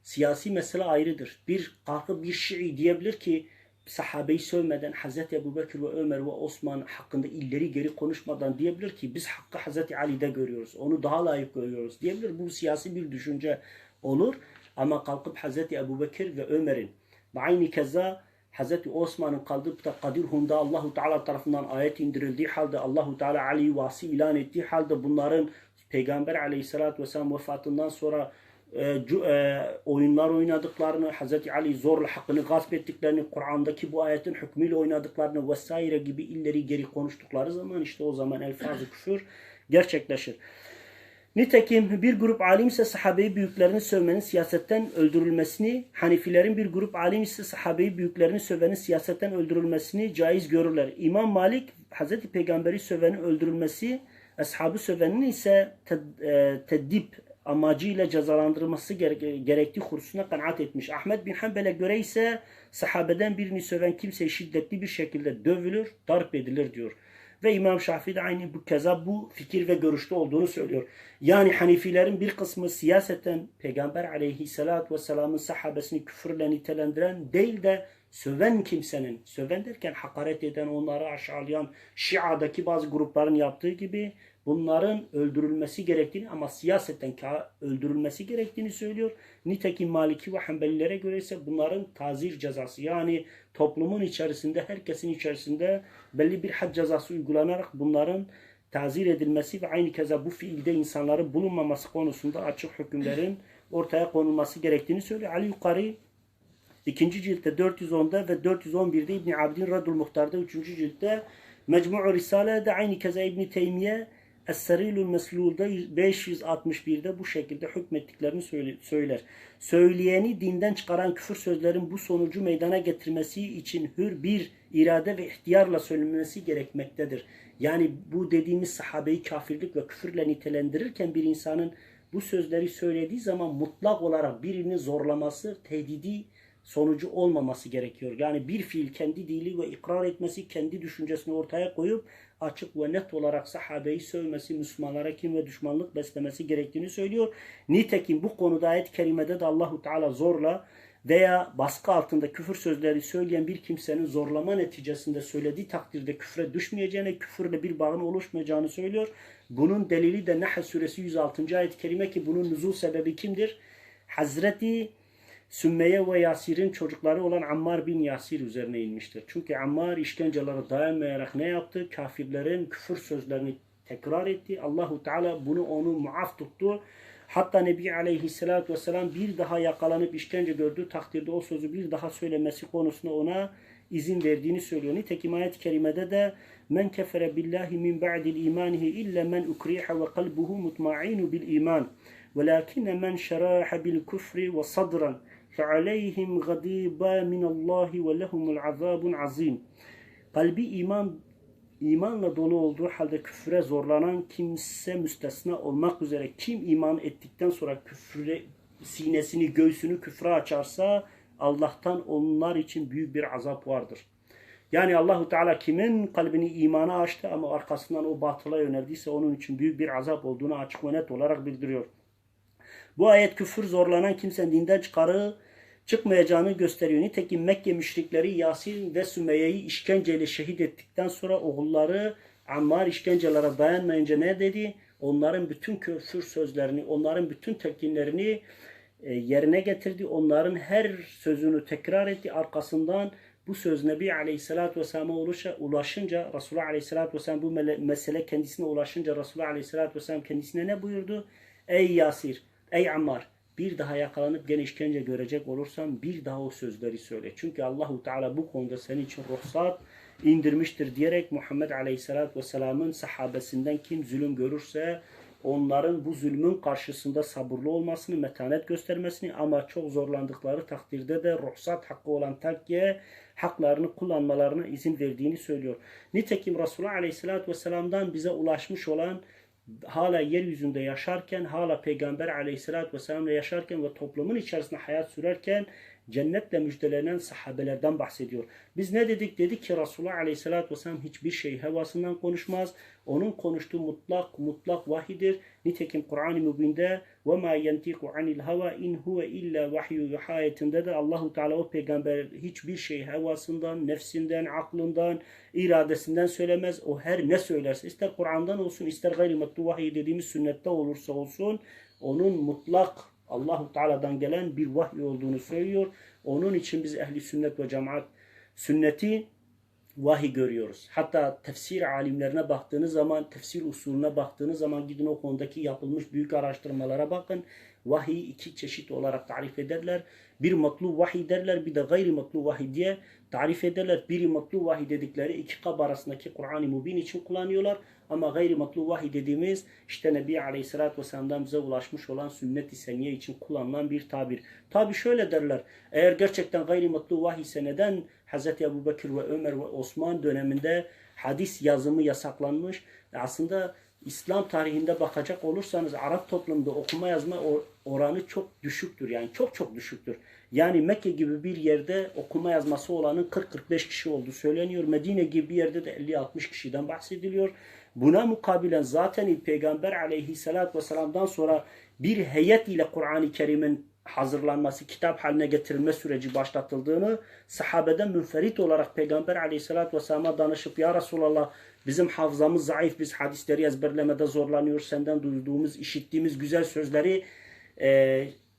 Speaker 1: Siyasi mesele ayrıdır. Bir kalkıp bir Şii diyebilir ki sahabeyi sövmeden Hazreti Ebubekir ve Ömer ve Osman hakkında ileri geri konuşmadan diyebilir ki biz hakkı Hazreti Ali'de görüyoruz. Onu daha layık görüyoruz diyebilir. Bu siyasi bir düşünce olur. Ama kalkıp Hazreti Ebubekir ve Ömer'in ve aynı keza Hazreti Osman'ın kalkıp da Kadirhum'da Allahu Teala tarafından ayet indirildiği halde Allahu Teala Ali'yi vasi ilan ettiği halde bunların Peygamber Aleyhisselatü Vesselam vefatından sonra oyunlar oynadıklarını, Hz. Ali zorla hakkını gasp ettiklerini, Kur'an'daki bu ayetin hükmüyle oynadıklarını vesaire gibi illeri geri konuştukları zaman işte o zaman elfaz-ı küfür gerçekleşir. Nitekim bir grup alim ise sahabeyi büyüklerini sövmenin siyasetten öldürülmesini, Hanifilerin bir grup alim ise sahabeyi büyüklerini sövenin siyasetten öldürülmesini caiz görürler. İmam Malik, Hz. Peygamberi sövenin öldürülmesi, ashabı sövenin ise teddip amacıyla cezalandırılması gerektiği hususuna kanaat etmiş. Ahmed bin Hanbel'e göre ise sahabeden birini söven kimse şiddetli bir şekilde dövülür, darp edilir diyor. Ve İmam Şafii de aynı bu keza bu fikir ve görüşte olduğunu söylüyor. Yani Hanifilerin bir kısmı siyaseten Peygamber aleyhissalatü vesselamın sahabesini küfürle nitelendiren değil de söven kimsenin, söven derken hakaret eden, onları aşağılayan Şia'daki bazı grupların yaptığı gibi bunların öldürülmesi gerektiğini ama siyaseten öldürülmesi gerektiğini söylüyor. Nitekim Maliki ve Hanbelilere göre ise bunların tazir cezası yani toplumun içerisinde herkesin içerisinde belli bir had cezası uygulanarak bunların tazir edilmesi ve aynı keza bu fiilde insanların bulunmaması konusunda açık hükümlerin ortaya konulması gerektiğini söylüyor. Ali Yukarı 2. ciltte 410'da ve 411'de İbn Abdin Raddul Muhtar'da 3. ciltte Mecmu' Risale'de aynı keza İbn Teymiye Es-Serilul Meslul'da 561'de bu şekilde hükmettiklerini söyler. Söyleyeni dinden çıkaran küfür sözlerin bu sonucu meydana getirmesi için hür bir irade ve ihtiyarla söylenmesi gerekmektedir. Yani bu dediğimiz sahabeyi kafirlik ve küfürle nitelendirirken bir insanın bu sözleri söylediği zaman mutlak olarak birini zorlaması, tehdidi sonucu olmaması gerekiyor. Yani bir fiil kendi dili ve ikrar etmesi, kendi düşüncesini ortaya koyup açık ve net olarak sahabeyi sövmesi, Müslümanlara kin ve düşmanlık beslemesi gerektiğini söylüyor. Nitekim bu konuda ayet-i kerimede de Allahu Teala zorla veya baskı altında küfür sözleri söyleyen bir kimsenin zorlama neticesinde söylediği takdirde küfre düşmeyeceğini, küfürle bir bağın oluşmayacağını söylüyor. Bunun delili de Nahl suresi 106. ayet-i kerime ki bunun nüzul sebebi kimdir? Hazreti Sümmeye ve Yasir'in çocukları olan Ammar bin Yasir üzerine inmiştir. Çünkü Ammar işkencelere dayanmayarak ne yaptı? Kafirlerin küfür sözlerini tekrar etti. Allahu Teala onu muaf tuttu. Hatta Nebi Aleyhisselatü Vesselam bir daha yakalanıp işkence gördüğü takdirde o sözü bir daha söylemesi konusunda ona izin verdiğini söylüyor. Nitekim ayet-i kerimede de men kefere billahi min ba'dil imanihi illa men ukriha ve kalbuhu mutma'inu bil iman velakinne men şeraha bil küfri ve sadran فَعَلَيْهِمْ غَضِيبًا مِنَ اللّٰهِ وَلَهُمُ الْعَذَابٌ عَظِيمٌ. Kalbi imanla dolu olduğu halde küfre zorlanan kimse müstesna olmak üzere kim iman ettikten sonra küfre, sinesini, göğsünü küfre açarsa Allah'tan onlar için büyük bir azap vardır. Yani Allahu Teala kimin kalbini imana açtı ama arkasından o batıla yöneldiyse onun için büyük bir azap olduğunu açık ve net olarak bildiriyor. Bu ayet küfür zorlanan kimsenin dinden çıkmayacağını gösteriyor. Nitekim Mekke müşrikleri Yasir ve Sümeyye'yi işkenceyle şehit ettikten sonra oğulları Ammar işkencelere dayanmayınca ne dedi? Onların bütün küfür sözlerini, onların bütün telkinlerini yerine getirdi. Onların her sözünü tekrar etti. Arkasından bu söz Nebi Aleyhisselatü Vesselam'a ulaşınca, Resulullah Aleyhisselatü Vesselam bu mesele kendisine ulaşınca Resulullah Aleyhisselatü Vesselam kendisine ne buyurdu? Ey Yasir, ey Ammar, bir daha yakalanıp gene işkence görecek olursan bir daha o sözleri söyle. Çünkü Allahu Teala bu konuda senin için ruhsat indirmiştir diyerek Muhammed Aleyhisselatü Vesselam'ın sahabesinden kim zulüm görürse onların bu zulmün karşısında sabırlı olmasını, metanet göstermesini ama çok zorlandıkları takdirde de ruhsat hakkı olan takkiye haklarını kullanmalarına izin verdiğini söylüyor. Nitekim Resulullah Aleyhisselatü Vesselam'dan bize ulaşmış olan hala yeryüzünde yaşarken, hala Peygamber aleyhissalatü vesselam'la yaşarken ve toplumun içerisinde hayat sürerken cennetle müjdelenen sahabelerden bahsediyor. Biz ne dedik? Dedik ki Resulullah aleyhissalatü vesselam hiçbir şey hevasından konuşmaz. Onun konuştuğu mutlak vahidir. Nitekim Kur'an-ı Mübin'de وَمَا يَنْتِقُ عَنِ الْهَوَا اِنْ هُوَ اِلَّا وَحْيُ ayetinde de Allahu Teala o peygamber hiçbir şey hevasından, nefsinden, aklından, iradesinden söylemez. O her ne söylerse, ister Kur'an'dan olsun, ister gayrimetlu vahiy dediğimiz sünnette olursa olsun, onun mutlak Allahu Teala'dan gelen bir vahiy olduğunu söylüyor. Onun için biz ehli sünnet ve cemaat sünneti vahiy görüyoruz. Hatta tefsir alimlerine baktığınız zaman, tefsir usulüne baktığınız zaman gidin o konudaki yapılmış büyük araştırmalara bakın. Vahiy iki çeşit olarak tarif ederler. Bir matlu vahiy derler, bir de gayri matlu vahiy diye tarif ederler. Biri matlu vahiy dedikleri iki kab arasındaki Kur'an-ı Mübin için kullanıyorlar. Ama gayri matlu vahiy dediğimiz işte Nebi Aleyhisselatü Vesselam'dan bize ulaşmış olan sünnet-i seniye için kullanılan bir tabir. Tabi şöyle derler. Eğer gerçekten gayri matlu vahiy ise neden Hz. Ebu Bekir ve Ömer ve Osman döneminde hadis yazımı yasaklanmış? Aslında İslam tarihinde bakacak olursanız Arap toplumunda okuma yazma oranı çok düşüktür. Yani çok düşüktür. Yani Mekke gibi bir yerde okuma yazması olanın 40-45 kişi olduğu söyleniyor. Medine gibi bir yerde de 50-60 kişiden bahsediliyor. Buna mukabilen zaten Peygamber aleyhissalatü vesselam'dan sonra bir heyet ile Kur'an-ı Kerim'in hazırlanması, kitap haline getirilme süreci başlatıldığını sahabeden münferit olarak Peygamber aleyhissalatü vesselam'a danışıp ya Resulallah bizim hafızamız zayıf, biz hadisleri ezberlemede zorlanıyoruz, senden duyduğumuz, işittiğimiz güzel sözleri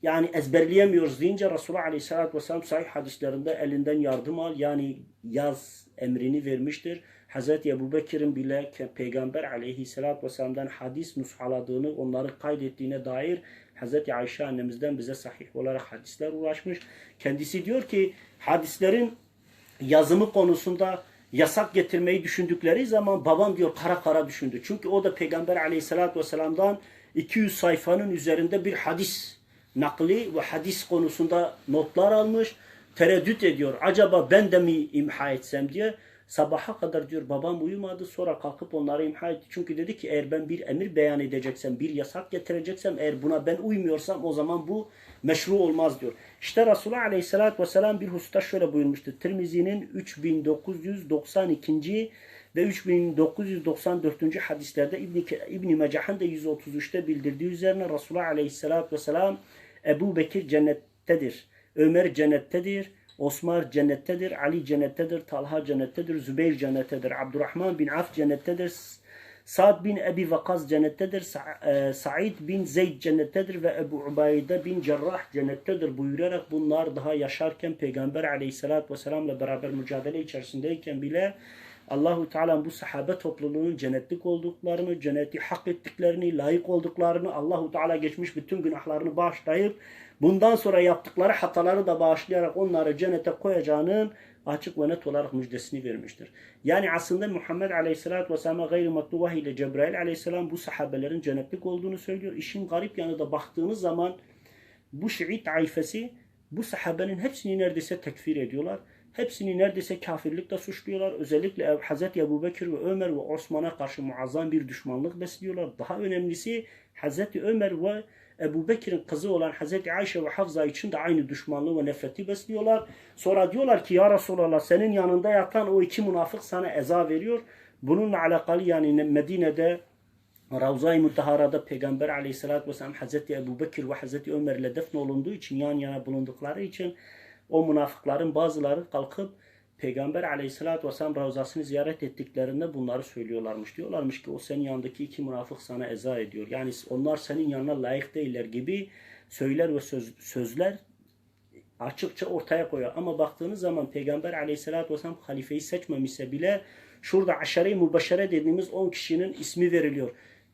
Speaker 1: yani ezberleyemiyoruz deyince Resulullah aleyhissalatü vesselam sahih hadislerinde elinden yardım al, yani yaz emrini vermiştir. Hazreti Ebu Bekir'in bile Peygamber aleyhissalatü vesselam'dan hadis nushaladığını, onları kaydettiğine dair Hazreti Ayşe annemizden bize sahih olarak hadisler ulaşmış. Kendisi diyor ki hadislerin yazımı konusunda yasak getirmeyi düşündükleri zaman babam diyor kara düşündü. Çünkü o da Peygamber aleyhissalatü vesselam'dan 200 sayfanın üzerinde bir hadis nakli ve hadis konusunda notlar almış. Tereddüt ediyor. Acaba ben de mi imha etsem diye. Sabaha kadar diyor babam uyumadı, sonra kalkıp onları imha etti. Çünkü dedi ki eğer ben bir emir beyan edeceksem, bir yasak getireceksem, eğer buna ben uymuyorsam o zaman bu meşru olmaz diyor. İşte Resulullah Aleyhisselatü Vesselam bir hususta şöyle buyurmuştu. Tirmizi'nin 3992. ve 3994. hadislerde İbn-i Mecah'ın da 133'te bildirdiği üzerine Resulullah Aleyhisselatü Vesselam Ebu Bekir cennettedir, Ömer cennettedir, Osman cennettedir, Ali cennettedir, Talha cennettedir, Zübeyir cennettedir, Abdurrahman bin Af cennettedir, Sa'd bin Ebi Vakaz cennettedir, Sa'id bin Zeyd cennettedir ve Ebu Ubayde bin Cerrah cennettedir buyurarak bunlar daha yaşarken Peygamber aleyhissalatü vesselam'la beraber mücadele içerisindeyken bile Allahu Teala bu sahabe topluluğunun cennetlik olduklarını, cenneti hak ettiklerini, layık olduklarını, Allahu Teala geçmiş bütün günahlarını bağışlayıp bundan sonra yaptıkları hataları da bağışlayarak onları cennete koyacağının açık ve net olarak müjdesini vermiştir. Yani aslında Muhammed Aleyhisselatü Vesselam'a gayrimatlu vahiy ile Cebrail Aleyhisselam bu sahabelerin cennetlik olduğunu söylüyor. İşin garip yanı da baktığınız zaman bu Şii taifesi bu sahabenin hepsini neredeyse tekfir ediyorlar. Hepsini neredeyse kafirlikle suçluyorlar. Özellikle Hazreti Ebu Bekir ve Ömer ve Osman'a karşı muazzam bir düşmanlık besliyorlar. Daha önemlisi Hazreti Ömer ve Ebu Bekir'in kızı olan Hazreti Ayşe ve Hafsa için de aynı düşmanlığı ve nefreti besliyorlar. Sonra diyorlar ki ya Resulallah senin yanında yatan o iki münafık sana eza veriyor. Bununla alakalı yani Medine'de Ravza-i Mutahara'da Peygamber aleyhissalatü vesselam Hazreti Ebu Bekir ve Hazreti Ömer ile defnolunduğu için, yan yana bulundukları için o münafıkların bazıları kalkıp Peygamber aleyhissalatü vesselam Ravzasını ziyaret ettiklerinde bunları söylüyorlarmış. Diyorlarmış ki o senin yanındaki iki münafık sana eza ediyor. Yani onlar senin yanına layık değiller gibi söyler ve sözler açıkça ortaya koyuyor. Ama baktığınız zaman Peygamber aleyhissalatü vesselam halifeyi seçmemişse bile şurada aşere-i mübeşşere dediğimiz 10 kişinin ismi veriliyor.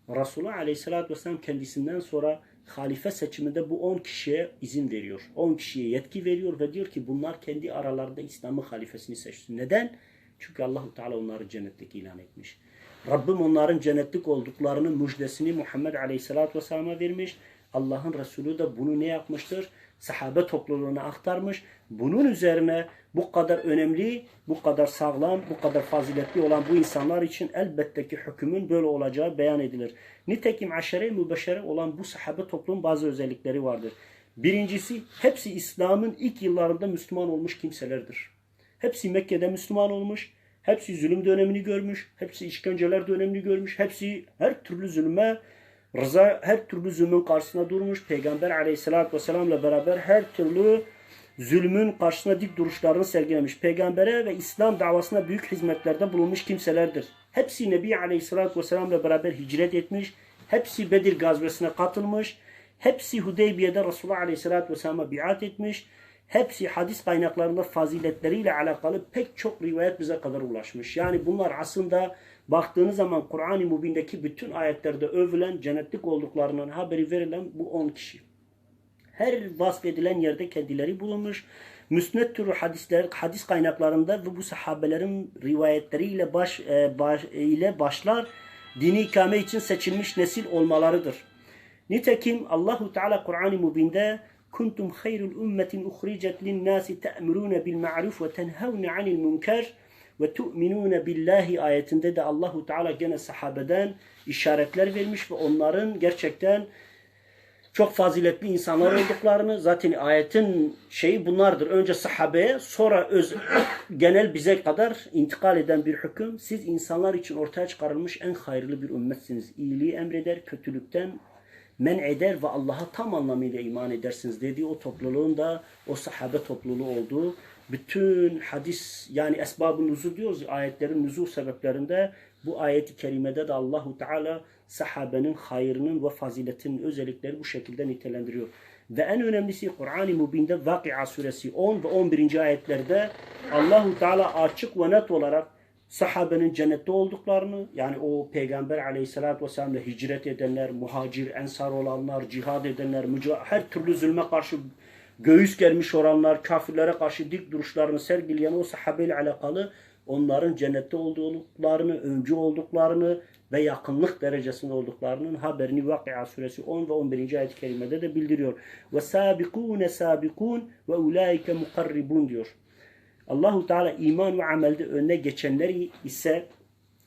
Speaker 1: Resulullah aleyhissalatü vesselam kendisinden sonra halife seçiminde bu 10 kişiye izin veriyor. 10 kişiye yetki veriyor ve diyor ki bunlar kendi aralarında İslam'ın halifesini seçsin. Neden? Çünkü Allahu Teala onları cennetlik ilan etmiş. Rabbim onların cennetlik olduklarının müjdesini Muhammed Aleyhisselatü Vesselam'a vermiş. Allah'ın Resulü de bunu ne yapmıştır? sahabe topluluğuna aktarmış. Bunun üzerine bu kadar önemli, bu kadar sağlam, bu kadar faziletli olan bu insanlar için elbette ki hükmün böyle olacağı beyan edilir. Nitekim aşere-i mübeşşere olan bu sahabe toplumun bazı özellikleri vardır. Birincisi, hepsi İslam'ın ilk yıllarında Müslüman olmuş kimselerdir. Hepsi Mekke'de Müslüman olmuş, hepsi zulüm dönemini görmüş, hepsi işkenceler dönemini görmüş, hepsi her türlü zulme, her türlü zulmün karşısına durmuş. Peygamber aleyhissalatü vesselam'la beraber her türlü zulmün karşısına dik duruşlarını sergilemiş. Peygambere ve İslam davasına büyük hizmetlerde bulunmuş kimselerdir. Hepsi Nebi aleyhissalatü vesselam'la beraber hicret etmiş, hepsi Bedir gazvesine katılmış, hepsi Hudeybiye'de Resulullah aleyhissalatü vesselam'a biat etmiş. Hepsi hadis kaynaklarında faziletleriyle alakalı pek çok rivayet bize kadar ulaşmış. Yani bunlar aslında baktığınız zaman Kur'an-ı Mubin'deki bütün ayetlerde övülen, cennetlik olduklarının haberi verilen bu 10 kişi. Her vasfedilen yerde kendileri bulunmuş. Müsned türü hadis kaynaklarında ve bu sahabelerin rivayetleriyle başlar dini ikame için seçilmiş nesil olmalarıdır. Nitekim Allahu Teala Kur'an-ı Mubin'de kuntum hayrul ummetin uhricet linnâsi te'murûne bil ma'ruf ve tenhevne anil münker ve tu'minûne billahi ayetinde de Allahu Teala gene sahabeden işaretler vermiş ve onların gerçekten çok faziletli insanlar olduklarını, zaten ayetin şeyi bunlardır. Önce sahabeye, sonra genel bize kadar intikal eden bir hüküm. Siz insanlar için ortaya çıkarılmış en hayırlı bir ümmetsiniz. İyiliği emreder, kötülükten men eder ve Allah'a tam anlamıyla iman edersiniz dediği o topluluğun da o sahabe topluluğu olduğu, bütün hadis yani esbab-ı nuzul diyoruz, ayetlerin nuzul sebeplerinde bu ayet-i kerimede de Allahu Teala sahabenin hayrının ve faziletinin özellikleri bu şekilde nitelendiriyor. Ve en önemlisi Kur'an-ı Mubin'de Vakıa suresi 10 ve 11. ayetlerde Allahu Teala açık ve net olarak sahabenin cennette olduklarını, yani o Peygamber aleyhissalatü vesselam'la hicret edenler, muhacir, ensar olanlar, cihad edenler, her türlü zulme karşı göğüs germiş olanlar, kafirlere karşı dik duruşlarını sergileyen o sahabeyle alakalı onların cennette olduklarını, öncü olduklarını ve yakınlık derecesinde olduklarının haberini Vakıa suresi 10 ve 11. ayet-i kerimede de bildiriyor. Ve sabikune sabikun ve ulaike mukarribun diyor. Allahu Teala iman ve amelde öne geçenleri ise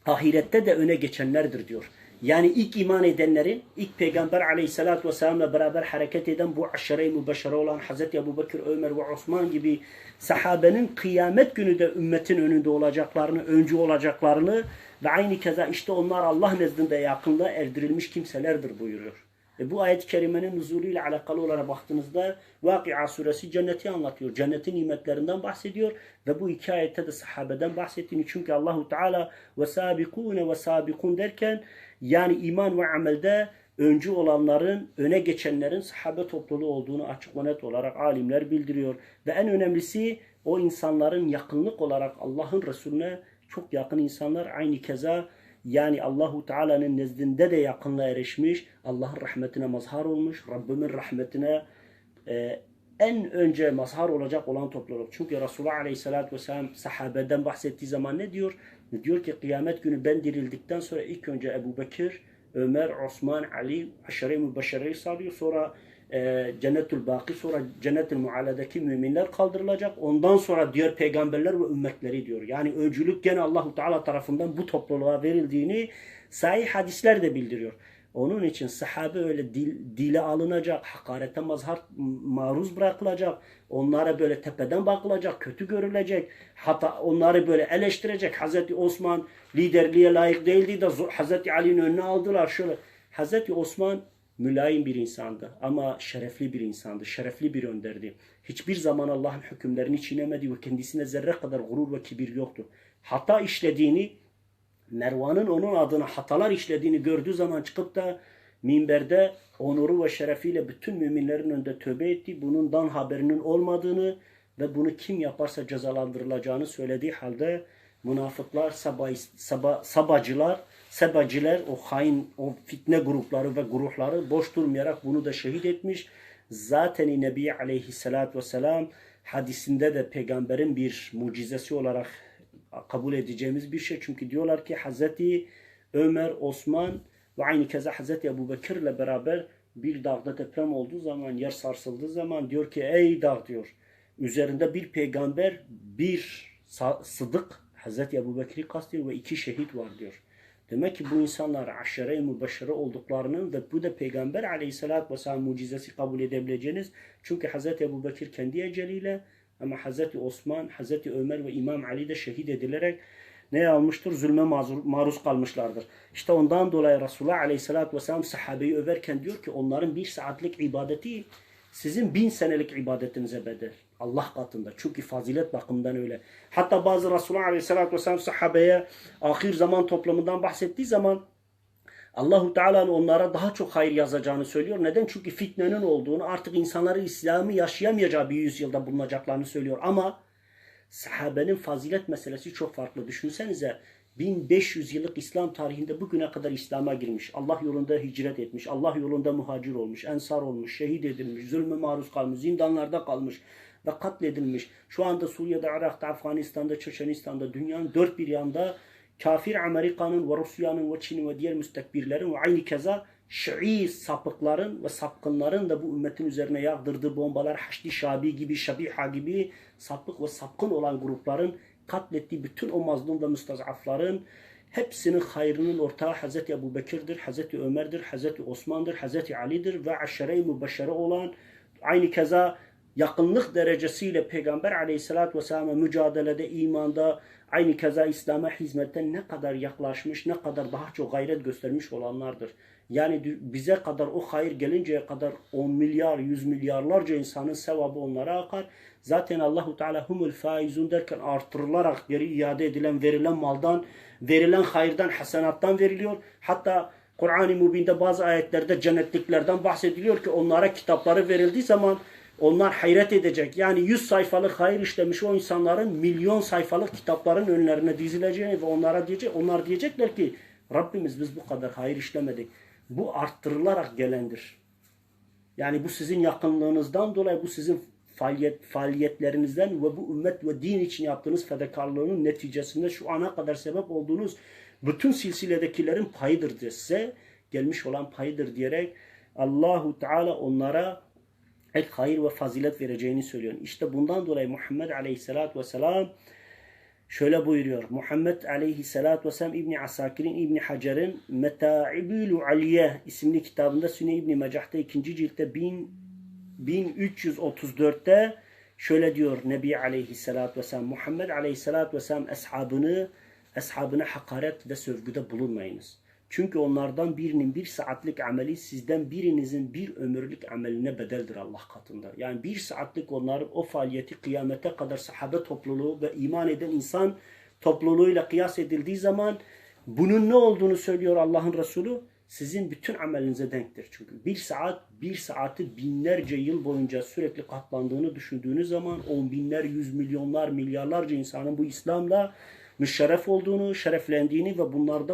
Speaker 1: ahirette de öne geçenlerdir diyor. Yani ilk iman edenlerin, ilk Peygamber aleyhissalatü vesselam'la beraber hareket eden bu aşere-i mübeşşere olan Hazreti Ebubekir, Ömer ve Osman gibi sahabenin kıyamet günü de ümmetin önünde olacaklarını, öncü olacaklarını ve aynı keza işte onlar Allah nezdinde yakında erdirilmiş kimselerdir buyuruyor. Bu ayet-i kerimenin nuzulüyle alakalı olarak baktığınızda Vakıa suresi cenneti anlatıyor. Cennetin nimetlerinden bahsediyor ve bu iki ayette de sahabeden bahsettiğini, çünkü Allahu Teala ve sabikune ve sabikun derken yani iman ve amelde öncü olanların, öne geçenlerin sahabe topluluğu olduğunu açık ve net olarak alimler bildiriyor. Ve en önemlisi o insanların yakınlık olarak Allah'ın Resulüne çok yakın insanlar, aynı keza yani Allahu Teala'nın nezdinde de yakınlığa erişmiş, Allah'ın rahmetine mazhar olmuş, Rabbimin rahmetine en önce mazhar olacak olan topluluk. Çünkü Resulullah Aleyhisselatü Vesselam sahabeden bahsettiği zaman ne diyor? Ne diyor ki kıyamet günü ben dirildikten sonra ilk önce Ebu Bekir, Ömer, Osman, Ali, aşere-i mübeşşereyi sağlıyor. Sonra Cennetül Baki, sonra Cennetül Muala'daki müminler kaldırılacak. Ondan sonra diğer peygamberler ve ümmetleri diyor. Yani öncülük gene Allahu Teala tarafından bu topluluğa verildiğini sahih hadisler de bildiriyor. Onun için sahabe öyle dile alınacak, hakarete maruz bırakılacak, onlara böyle tepeden bakılacak, kötü görülecek, hatta onları böyle eleştirecek. Hazreti Osman liderliğe layık değildi de Hazreti Ali'nin önüne aldılar. Şöyle, Hazreti Osman mülayim bir insandı ama şerefli bir insandı, şerefli bir önderdi. Hiçbir zaman Allah'ın hükümlerini çiğnemedi ve kendisine zerre kadar gurur ve kibir yoktu. Hata işlediğini, Mervan'ın onun adına hatalar işlediğini gördüğü zaman çıkıp da minberde onuru ve şerefiyle bütün müminlerin önünde tövbe etti. Bundan haberinin olmadığını ve bunu kim yaparsa cezalandırılacağını söylediği halde münafıklar, sebaciler, o hain, o fitne grupları ve grupları boş durmayarak bunu da şehit etmiş. Zaten Nebi Aleyhisselatü Vesselam hadisinde de peygamberin bir mucizesi olarak kabul edeceğimiz bir şey. Çünkü diyorlar ki Hazreti Ömer, Osman ve aynı keza Hazreti Ebu Bekir ile beraber Bir dağda deprem olduğu zaman, yer sarsıldığı zaman diyor ki ey dağ diyor. Üzerinde bir peygamber, bir sıdık Hazreti Ebu Bekir'i kastediyor ve 2 şehit var diyor. Demek ki bu insanlar aşere-i mübeşşere olduklarının ve bu da Peygamber aleyhissalatü vesselam mucizesi kabul edebileceğiniz. Çünkü Hazreti Ebu Bekir kendi eceliyle ama Hazreti Osman, Hazreti Ömer ve İmam Ali de şehit edilerek ne almıştır? Zulme maruz kalmışlardır. İşte ondan dolayı Resulullah aleyhissalatü vesselam sahabeyi överken diyor ki onların 1 saatlik ibadeti sizin 1000 senelik ibadetinize bedel. Allah katında. Çünkü fazilet bakımından öyle. Hatta bazı Resulullah Aleyhisselatü Vesselam sahabeye ahir zaman toplumundan bahsettiği zaman Allahu Teala'nın onlara daha çok hayır yazacağını söylüyor. Neden? Çünkü fitnenin olduğunu, artık insanların İslam'ı yaşayamayacağı bir yüzyılda bulunacaklarını söylüyor. Ama sahabenin fazilet meselesi çok farklı. Düşünsenize 1500 yıllık İslam tarihinde bugüne kadar İslam'a girmiş. Allah yolunda hicret etmiş. Allah yolunda muhacir olmuş. Ensar olmuş. Şehit edilmiş. Zulme maruz kalmış. Zindanlarda kalmış. Ve katledilmiş. Şu anda Suriye'de, Irak'ta, Afganistan'da, Çeçenistan'da, dünyanın dört bir yanında kafir Amerika'nın ve Rusya'nın ve Çin'in ve diğer müstekbirlerin ve aynı keza Şii sapıkların ve sapkınların da bu ümmetin üzerine yağdırdığı bombalar, Haçlı Şabi gibi, Şabiha gibi sapık ve sapkın olan grupların katlettiği bütün o mazlum ve müstazafların hepsinin hayrının ortağı Hazreti Ebu Bekir'dir, Hazreti Ömer'dir, Hazreti Osman'dır, Hazreti Ali'dir ve aşere-i mübeşşere olan aynı keza yakınlık derecesiyle Peygamber aleyhissalatü vesselam'a mücadelede, imanda, aynı keza İslam'a hizmetten ne kadar yaklaşmış, ne kadar daha çok gayret göstermiş olanlardır. Yani bize kadar o hayır gelinceye kadar 10 milyar, 100 milyarlarca insanın sevabı onlara akar. Zaten Allahu Teala humul faizun derken artırılarak geri iade edilen, verilen maldan, verilen hayırdan, hasenattan veriliyor. Hatta Kur'an-ı Mübin'de bazı ayetlerde cennetliklerden bahsediliyor ki onlara kitapları verildiği zaman onlar hayret edecek. Yani 100 sayfalık hayır işlemiş o insanların milyon sayfalık kitapların önlerine dizileceğini ve onlar diyecekler ki Rabbimiz biz bu kadar hayır işlemedik. Bu arttırılarak gelendir. Yani bu sizin yakınlığınızdan dolayı, bu sizin faaliyetlerinizden ve bu ümmet ve din için yaptığınız fedakarlığının neticesinde şu ana kadar sebep olduğunuz bütün silsiledekilerin payıdır diye size gelmiş olan payıdır diyerek Allahu Teala onlara hayır ve fazilet vereceğini söylüyor. İşte bundan dolayı Muhammed Aleyhisselatü Vesselam şöyle buyuruyor. Muhammed Aleyhisselatü Vesselam İbni Asakir'in, İbni Hacer'in Meta'ibül Aliye isimli kitabında Sünne İbni Mecah'ta 2. ciltte 1334'te şöyle diyor Nebi Aleyhisselatü Vesselam. Muhammed Aleyhisselatü Vesselam eshabına hakaret ve sövgüde bulunmayınız. Çünkü onlardan birinin 1 saatlik ameli sizden birinizin 1 ömürlük ameline bedeldir Allah katında. Yani 1 saatlik onların o faaliyeti kıyamete kadar sahabe topluluğu ve iman eden insan topluluğuyla kıyas edildiği zaman bunun ne olduğunu söylüyor Allah'ın Resulü. Sizin bütün amelinize denktir. Çünkü 1 saati binlerce yıl boyunca sürekli katlandığını düşündüğünüz zaman 10 binler, 100 milyonlar, milyarlarca insanın bu İslam'la müşerref olduğunu, şereflendiğini ve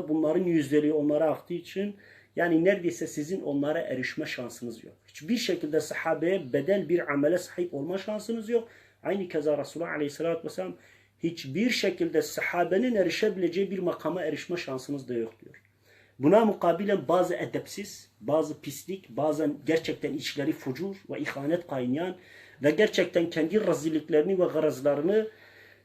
Speaker 1: bunların yüzleri onlara aktığı için yani neredeyse sizin onlara erişme şansınız yok. Hiçbir şekilde sahabeye bedel bir amele sahip olma şansınız yok. Aynı keza Resulullah Aleyhisselatü Vesselam hiçbir şekilde sahabenin erişebileceği bir makama erişme şansınız da yok diyor. Buna mukabilen bazı edepsiz, bazı pislik, bazen gerçekten içleri fucur ve ihanet kaynayan ve gerçekten kendi rezilliklerini ve garazlarını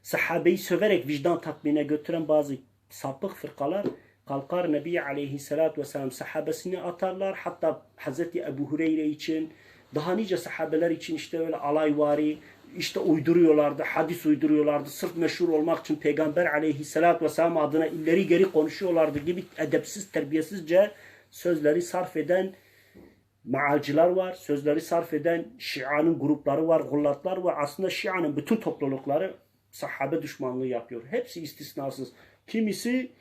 Speaker 1: sahabeyi söverek vicdan tatmine götüren bazı sapık fırkalar kalkar Nebi Aleyhisselatü Vesselam sahabesini atarlar. Hatta Hazreti Ebu Hureyre için, daha nice sahabeler için işte öyle alayvari, işte uyduruyorlardı, hadis uyduruyorlardı. Sırf meşhur olmak için Peygamber Aleyhisselatü Vesselam adına ileri geri konuşuyorlardı gibi edepsiz, terbiyesizce sözleri sarf eden maalcılar var. Sözleri sarf eden Şia'nın grupları var, gullatlar var. Aslında Şia'nın bütün toplulukları sahabe düşmanlığı yapıyor. Hepsi istisnasız. Kimisi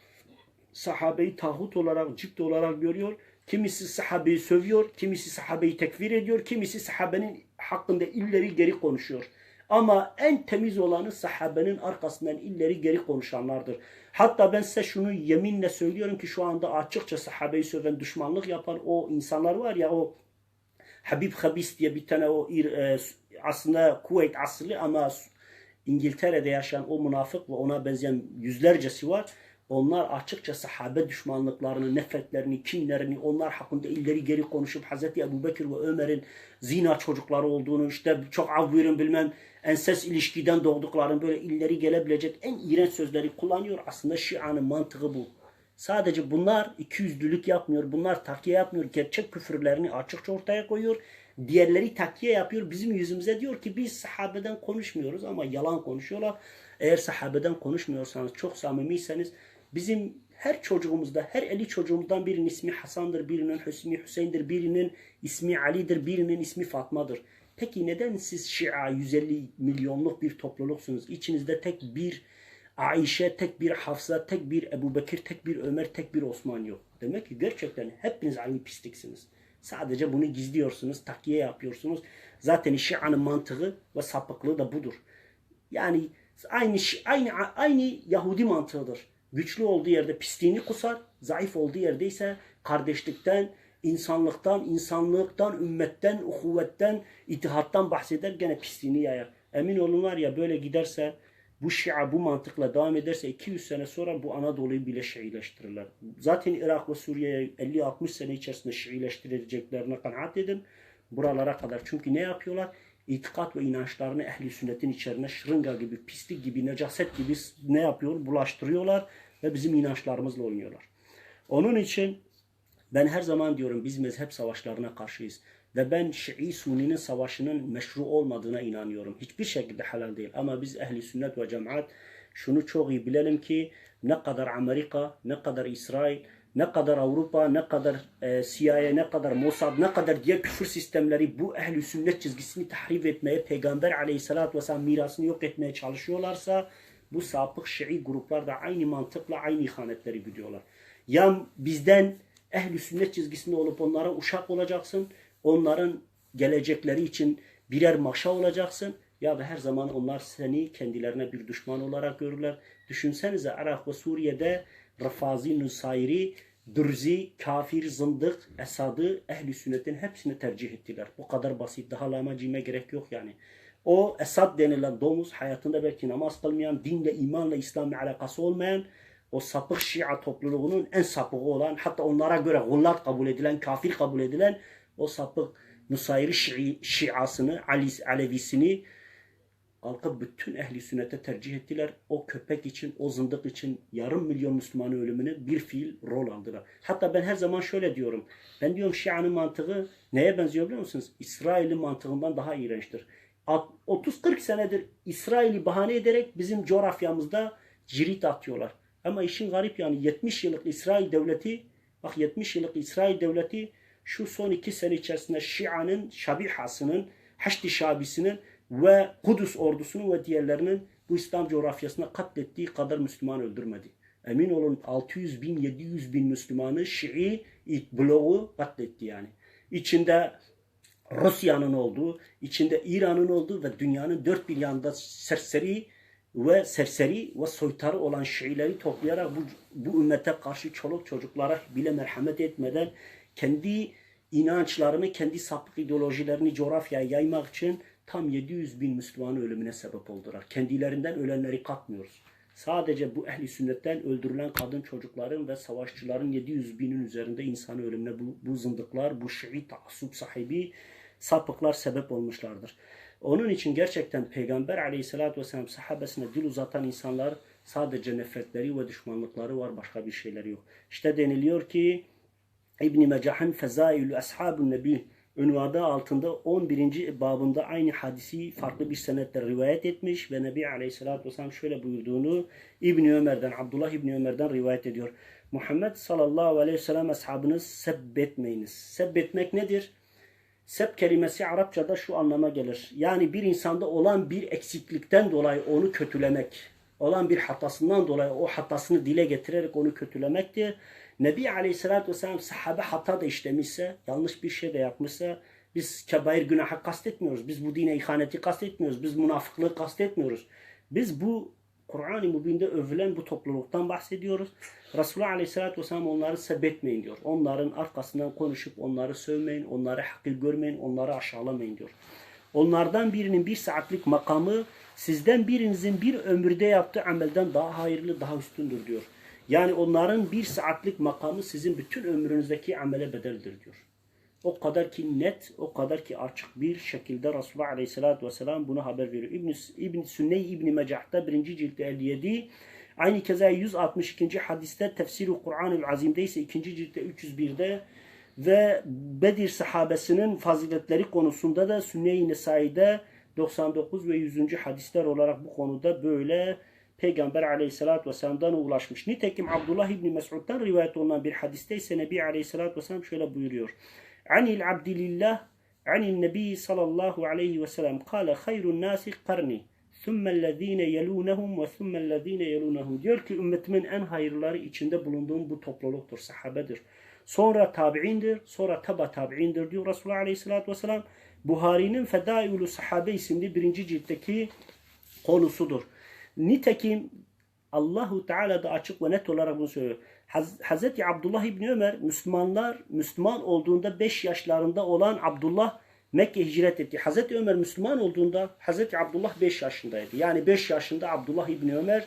Speaker 1: sahabeyi tağut olarak, cipt olarak görüyor. Kimisi sahabeyi sövüyor. Kimisi sahabeyi tekfir ediyor. Kimisi sahabenin hakkında illeri geri konuşuyor. Ama en temiz olanı sahabenin arkasından illeri geri konuşanlardır. Hatta ben size şunu yeminle söylüyorum ki şu anda açıkça sahabeyi söven, düşmanlık yapan o insanlar var ya, o Habib Habis diye bir tane o aslında Kuveyt asıllı ama İngiltere'de yaşayan o münafık ve ona benzeyen yüzlercesi var. Onlar açıkça sahabe düşmanlıklarını, nefretlerini, kinlerini, onlar hakkında ileri geri konuşup Hz. Ebu Bekir ve Ömer'in zina çocukları olduğunu, işte çok avvirin bilmem enses ilişkiden doğduklarını böyle ileri gelebilecek en iğrenç sözleri kullanıyor. Aslında Şia'nın mantığı bu. Sadece bunlar ikiyüzlülük yapmıyor, bunlar takiye yapmıyor, gerçek küfürlerini açıkça ortaya koyuyor. Diğerleri takiye yapıyor, bizim yüzümüze diyor ki biz sahabeden konuşmuyoruz ama yalan konuşuyorlar. Eğer sahabeden konuşmuyorsanız, çok samimiyseniz bizim her çocuğumuzda, her 50 çocuğumuzdan birinin ismi Hasan'dır, birinin ismi Hüseyin'dir, birinin ismi Ali'dir, birinin ismi Fatma'dır. Peki neden siz Şia 150 milyonluk bir topluluksunuz? İçinizde tek bir Ayşe, tek bir Hafsa, tek bir Ebu Bekir, tek bir Ömer, tek bir Osman yok. Demek ki gerçekten hepiniz aynı pisliksiniz. Sadece bunu gizliyorsunuz, takiye yapıyorsunuz. Zaten Şia'nın mantığı ve sapıklığı da budur. Yani aynı Yahudi mantığıdır. Güçlü olduğu yerde pisliğini kusar, zayıf olduğu yerde ise kardeşlikten, insanlıktan, ümmetten, uhuvvetten, ittihattan bahseder, gene pisliğini yayar. Emin olun var ya böyle giderse, bu Şia bu mantıkla devam ederse 200 sene sonra bu Anadolu'yu bile Şiileştirirler. Zaten Irak ve Suriye'yi 50-60 sene içerisinde Şiileştireceklerine kanaat edin. Buralara kadar. Çünkü ne yapıyorlar? İtikat ve inançlarını ehli sünnetin içerisine şırınga gibi, pislik gibi, necaset gibi ne yapıyor? Bulaştırıyorlar ve bizim inançlarımızla oynuyorlar. Onun için ben her zaman diyorum biz mezhep savaşlarına karşıyız. Ve ben Şii-Suni'nin savaşının meşru olmadığına inanıyorum. Hiçbir şekilde helal değil. Ama biz ehli sünnet ve cemaat şunu çok iyi bilelim ki ne kadar Amerika, ne kadar İsrail, ne kadar Avrupa, ne kadar CIA, ne kadar Mossad, ne kadar diğer küfür sistemleri bu ehli sünnet çizgisini tahrif etmeye, Peygamber aleyhissalatü vesselam mirasını yok etmeye çalışıyorlarsa bu sapık Şii gruplar da aynı mantıkla aynı ihanetleri gidiyorlar. Ya bizden ehli sünnet çizgisinde olup onlara uşak olacaksın, onların gelecekleri için birer maşa olacaksın ya da her zaman onlar seni kendilerine bir düşman olarak görürler. Düşünsenize Irak ve Suriye'de Rafazi, Nusayri, Dürzi, kafir, zındık, Esad'ı, ehli sünnetin hepsini tercih ettiler. Bu kadar basit. Daha lamacime gerek yok yani. O Esad denilen domuz hayatında belki namaz kılmayan, dinle, imanla, İslam'la alakası olmayan o sapık Şia topluluğunun en sapığı olan, hatta onlara göre gullat kabul edilen, kafir kabul edilen o sapık Nusayri Şiasını, Alevisini kalkıp bütün ehli sünnete tercih ettiler. O köpek için, o zındık için yarım milyon Müslümanın ölümünü bir fiil rol aldılar. Hatta ben her zaman şöyle diyorum. Ben diyorum Şia'nın mantığı neye benziyor biliyor musunuz? İsrail'in mantığından daha iğrençtir. 30-40 senedir İsrail'i bahane ederek bizim coğrafyamızda cirit atıyorlar. Ama işin garip yani 70 yıllık İsrail devleti, bak 70 yıllık İsrail devleti şu son 2 sene içerisinde Şia'nın, Şabihasının, Haçlı Şabisi'nin ve Kudüs ordusunun ve diğerlerinin bu İslam coğrafyasına katlettiği kadar Müslüman öldürmedi. Emin olun 600 bin, 700 bin Müslümanı Şii bloğu katletti yani. İçinde Rusya'nın olduğu, içinde İran'ın olduğu ve dünyanın dört bir yanında serseri ve soytarı olan Şiileri toplayarak bu ümmete karşı çoluk çocuklara bile merhamet etmeden kendi inançlarını, kendi sapık ideolojilerini coğrafyaya yaymak için tam 700 bin Müslümanın ölümüne sebep oldular. Kendilerinden ölenleri katmıyoruz. Sadece bu ehli sünnetten öldürülen kadın çocukların ve savaşçıların 700 binin üzerinde insan ölümüne bu zındıklar, bu Şii taassup sahibi sapıklar sebep olmuşlardır. Onun için gerçekten Peygamber aleyhissalatü vesselam sahabesine dil uzatan insanlar sadece nefretleri ve düşmanlıkları var, başka bir şeyleri yok. İşte deniliyor ki İbn-i Mecah'ın Fezailü Ashabun Nebi ünvanı altında 11. babında aynı hadisi farklı bir senetle rivayet etmiş ve Nebi Aleyhisselatü Vesselam şöyle buyurduğunu İbn-i Ömer'den, Abdullah İbn-i Ömer'den rivayet ediyor. Muhammed sallallahu aleyhi ve sellem ashabını sebbetmeyiniz. Sebbetmek nedir? Seb kelimesi Arapçada şu anlama gelir. Yani bir insanda olan bir eksiklikten dolayı onu kötülemek, olan bir hatasından dolayı o hatasını dile getirerek onu kötülemektir. Nebi Aleyhisselatü Vesselam sahabe hata da işlemişse, yanlış bir şey de yapmışsa biz kebair günahı kastetmiyoruz. Biz bu dine ihaneti kastetmiyoruz. Biz münafıklığı kastetmiyoruz. Biz bu Kur'an-ı Mübin'de övülen bu topluluktan bahsediyoruz. Resulullah Aleyhisselatü Vesselam onları sebbetmeyin diyor. Onların arkasından konuşup onları sövmeyin, onları hakir görmeyin, onları aşağılamayın diyor. Onlardan birinin bir saatlik makamı sizden birinizin bir ömürde yaptığı amelden daha hayırlı, daha üstündür diyor. Yani onların bir saatlik makamı sizin bütün ömrünüzdeki amele bedeldir diyor. O kadar ki net, o kadar ki açık bir şekilde Resulullah Aleyhisselatü Vesselam bunu haber veriyor. İbn Sünney İbn Mecah'ta 1. ciltte 57, aynı keza 162. hadiste Tefsir-i Kur'an-ı Azim'de ise 2. ciltte 301'de ve Bedir sahabesinin faziletleri konusunda da Sünne-i Nesai'de 99 ve 100. hadisler olarak bu konuda böyle Peygamber Aleyhisselatü Vesselam'dan ulaşmış. Nitekim Abdullah İbni Mesud'dan rivayet olunan bir hadiste ise Nebi Aleyhisselatü Vesselam şöyle buyuruyor. Anil abdilillah, anil nebi sallallahu aleyhi ve sellem kâle hayrun nâsi karni, thummellezîne yelûnehum ve thummellezîne yelûnehum. Diyor ki ümmetimin en hayırları içinde bulunduğum bu topluluktur, sahabedir. Sonra tabi'indir, sonra taba tabi'indir diyor Resulullah Aleyhisselatü Vesselam. Buhari'nin Fedailu Sahabe isimli 1. ciltteki konusudur. Nitekim Allahu Teala da açık ve net olarak bunu söylüyor. Hazreti Abdullah İbni Ömer Müslüman olduğunda 5 yaşlarında olan Abdullah Mekke hicret etti. Hazreti Ömer Müslüman olduğunda Hazreti Abdullah 5 yaşındaydı. Yani 5 yaşında Abdullah İbni Ömer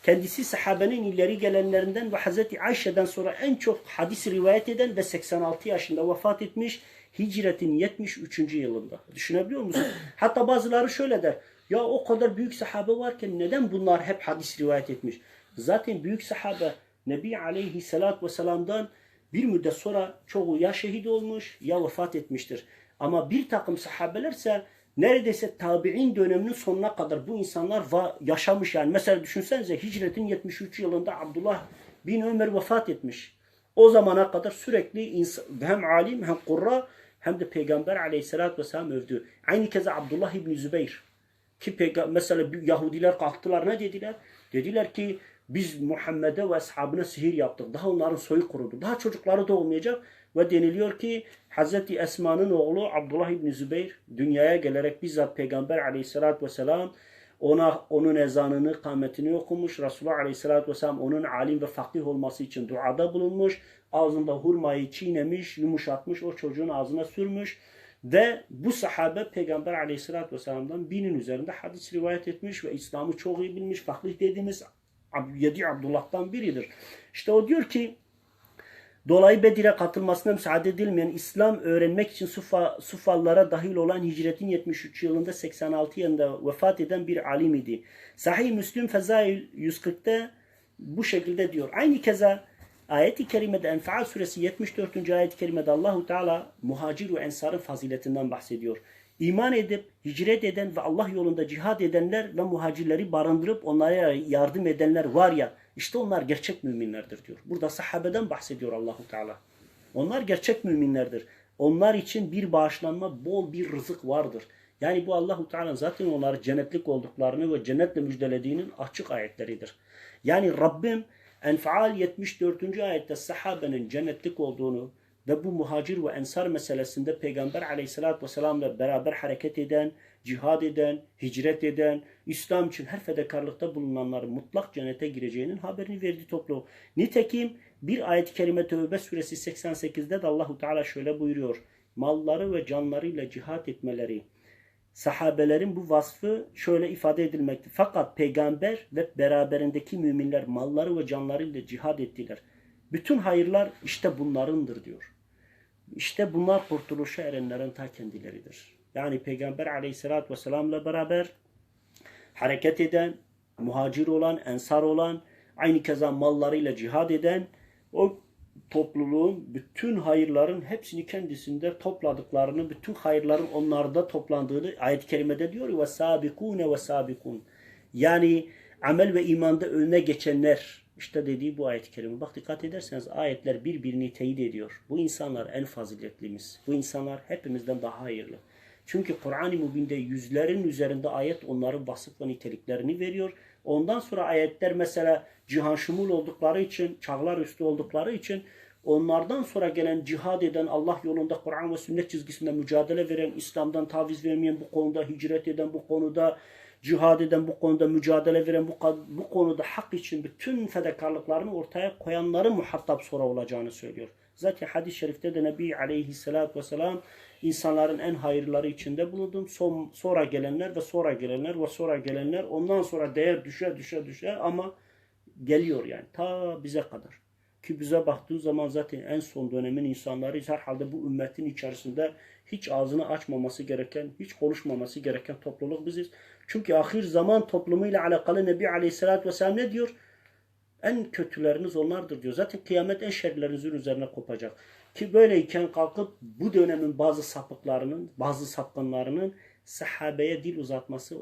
Speaker 1: kendisi sahabenin ileri gelenlerinden ve Hazreti Ayşe'den sonra en çok hadis rivayet eden ve 86 yaşında vefat etmiş, hicretin 73. yılında. Düşünebiliyor musun? Hatta bazıları şöyle der. Ya o kadar büyük sahabe varken neden bunlar hep hadis rivayet etmiş? Zaten büyük sahabe Nebi Aleyhisselatü Vesselam'dan bir müddet sonra çoğu ya şehit olmuş ya vefat etmiştir. Ama bir takım sahabelerse neredeyse tabi'in döneminin sonuna kadar bu insanlar yaşamış. Yani mesela düşünsenize hicretin 73 yılında Abdullah bin Ömer vefat etmiş. O zamana kadar sürekli hem alim hem kurra hem de Peygamber Aleyhisselatü Vesselam övdü. Aynı keza Abdullah İbni Zübeyir. Ki mesela Yahudiler kalktılar, ne dediler? Dediler ki biz Muhammed'e ve ashabına sihir yaptık. Daha onların soyu kurudu. Daha çocukları doğmayacak. Ve deniliyor ki Hazreti Esma'nın oğlu Abdullah İbni Zübeyir dünyaya gelerek bizzat Peygamber Aleyhisselatü Vesselam onun ezanını, kâmetini okumuş. Resulullah Aleyhisselatü Vesselam onun alim ve fakih olması için duada bulunmuş. Ağzında hurmayı çiğnemiş, yumuşatmış, o çocuğun ağzına sürmüş. Ve bu sahabe Peygamber Aleyhisselatü Vesselam'dan 1000'in üzerinde hadis rivayet etmiş ve İslam'ı çok iyi bilmiş. Fakih dediğimiz 7 Abdullah'tan biridir. İşte o diyor ki dolayı Bedir'e katılmasına müsaade edilmeyen, İslam öğrenmek için Sufallara dahil olan hicretin 73 yılında 86 yılında vefat eden bir alim idi. Sahih Müslim Fezail 140'te bu şekilde diyor. Aynı keza ayet-i kerimede Enfal suresi 74. ayet-i kerimede Allahu Teala muhacir ve ensarın faziletinden bahsediyor. İman edip hicret eden ve Allah yolunda cihad edenler ve muhacirleri barındırıp onlara yardım edenler var ya, işte onlar gerçek müminlerdir diyor. Burada sahabeden bahsediyor Allahu Teala. Onlar gerçek müminlerdir. Onlar için bir bağışlanma, bol bir rızık vardır. Yani bu Allahu Teala zaten onları cennetlik olduklarını ve cennetle müjdelediğinin açık ayetleridir. Yani Rabbim Enfal 74. ayette sahabenin cennetlik olduğunu ve bu muhacir ve ensar meselesinde Peygamber Aleyhisselatü Vesselam'la beraber hareket eden, cihad eden, hicret eden, İslam için her fedakarlıkta bulunanların mutlak cennete gireceğinin haberini verdi topluluğu. Nitekim bir ayet-i kerime Tevbe suresi 88'de de Allahu Teala şöyle buyuruyor. Malları ve canlarıyla cihad etmeleri. Sahabelerin bu vasfı şöyle ifade edilmekte. Fakat peygamber ve beraberindeki müminler malları ve canlarıyla cihad ettiler. Bütün hayırlar işte bunlarındır diyor. İşte bunlar kurtuluşa erenlerin ta kendileridir. Yani Peygamber Aleyhisselatü Vesselam'la beraber hareket eden, muhacir olan, ensar olan, aynı keza mallarıyla cihad eden o topluluğun bütün hayırların hepsini kendisinde topladıklarını, bütün hayırların onlarda toplandığını ayet-i kerimede diyor ve sabikune ve sabikun. Yani amel ve imanda önüne geçenler, işte dediği bu ayet-i kerime. Bak dikkat ederseniz ayetler birbirini teyit ediyor. Bu insanlar en faziletlimiz. Bu insanlar hepimizden daha hayırlı. Çünkü Kur'an-ı Mübin'de yüzlerin üzerinde ayet onların vasıf ve niteliklerini veriyor. Ondan sonra ayetler mesela cihan şumul oldukları için, çağlar üstü oldukları için onlardan sonra gelen cihad eden, Allah yolunda Kur'an ve sünnet çizgisinde mücadele veren, İslam'dan taviz vermeyen, bu konuda hicret eden, bu konuda cihad eden, bu konuda mücadele veren, bu konuda hak için bütün fedakarlıklarını ortaya koyanların muhatap sonra olacağını söylüyor. Zaten hadis-i şerifte de Nebi Aleyhisselatü Vesselam insanların en hayırları içinde bulundum. Sonra gelenler ve sonra gelenler ve sonra gelenler, ondan sonra değer düşe ama geliyor yani ta bize kadar. Ki bize baktığı zaman zaten en son dönemin insanlarıyız. Herhalde bu ümmetin içerisinde hiç ağzını açmaması gereken, hiç konuşmaması gereken topluluk biziz. Çünkü ahir zaman toplumuyla alakalı Nebi Aleyhisselatü Vesselam ne diyor? En kötüleriniz onlardır diyor. Zaten kıyamet en şerlerinizin üzerine kopacak. Ki böyleyken kalkıp bu dönemin bazı sapıklarının, bazı sapkınlarının sahabeye dil uzatması,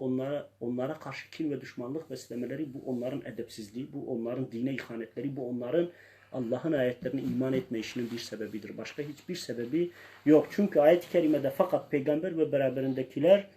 Speaker 1: onlara karşı kin ve düşmanlık beslemeleri, bu onların edepsizliği, bu onların dine ihanetleri, bu onların Allah'ın ayetlerine iman etmeyişinin bir sebebidir. Başka hiçbir sebebi yok. Çünkü ayet-i kerimede fakat peygamber ve beraberindekiler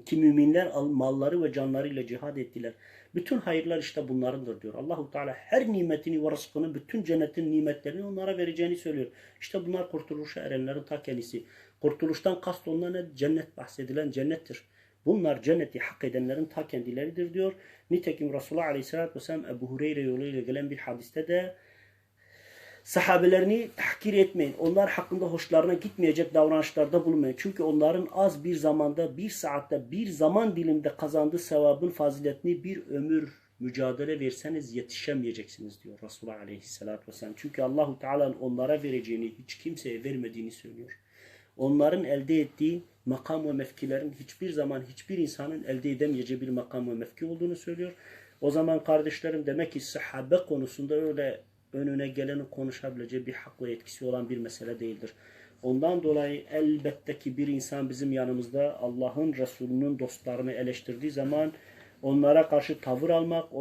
Speaker 1: ki müminler malları ve canlarıyla cihad ettiler. Bütün hayırlar işte bunlarındır diyor. Allahu Teala her nimetini ve rızkını, bütün cennetin nimetlerini onlara vereceğini söylüyor. İşte bunlar kurtuluşa erenlerin ta kendisi. Kurtuluştan kast olunan ne? Cennet, bahsedilen cennettir. Bunlar cenneti hak edenlerin ta kendileridir diyor. Nitekim Resulullah Aleyhisselatü Vesselam Ebu Hureyre yoluyla gelen bir hadiste de sahabelerini tahkir etmeyin. Onlar hakkında hoşlarına gitmeyecek davranışlarda bulunmayın. Çünkü onların az bir zamanda, bir saatte, bir zaman diliminde kazandığı sevabın faziletini bir ömür mücadele verseniz yetişemeyeceksiniz diyor Resulullah Aleyhisselatü Vesselam. Çünkü Allahu Teala'nın onlara vereceğini hiç kimseye vermediğini söylüyor. Onların elde ettiği makam ve mevkilerin hiçbir zaman hiçbir insanın elde edemeyeceği bir makam ve mevki olduğunu söylüyor. O zaman kardeşlerim demek ki sahabe konusunda öyle önüne geleni konuşabileceği bir hak ve etkisi olan bir mesele değildir. Ondan dolayı elbette ki bir insan bizim yanımızda Allah'ın Resulü'nün dostlarını eleştirdiği zaman onlara karşı tavır almak,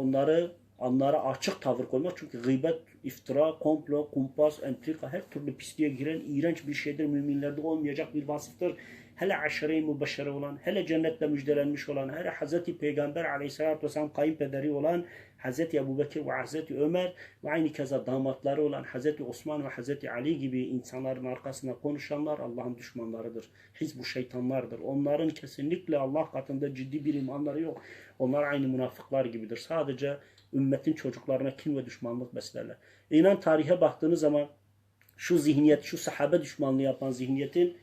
Speaker 1: onlara açık tavır koymak. Çünkü gıybet, iftira, komplo, kumpas, entrika her türlü pisliğe giren iğrenç bir şeydir. Müminlerde olmayacak bir vasıftır. Hele aşire-i mübeşşere olan, hele cennetle müjdelenmiş olan, hele Hazreti Peygamber Aleyhisselatü Vesselam kayınpederi olan Hazreti Ebubekir ve Hazreti Ömer ve aynı keza damatları olan Hazreti Osman ve Hazreti Ali gibi insanların arkasında konuşanlar Allah'ın düşmanlarıdır. Hizb-u şeytanlardır. Onların kesinlikle Allah katında ciddi bir imanları yok. Onlar aynı münafıklar gibidir. Sadece ümmetin çocuklarına kin ve düşmanlık beslerler. İnan tarihe baktığınız zaman şu zihniyet, şu sahabe düşmanlığı yapan zihniyetin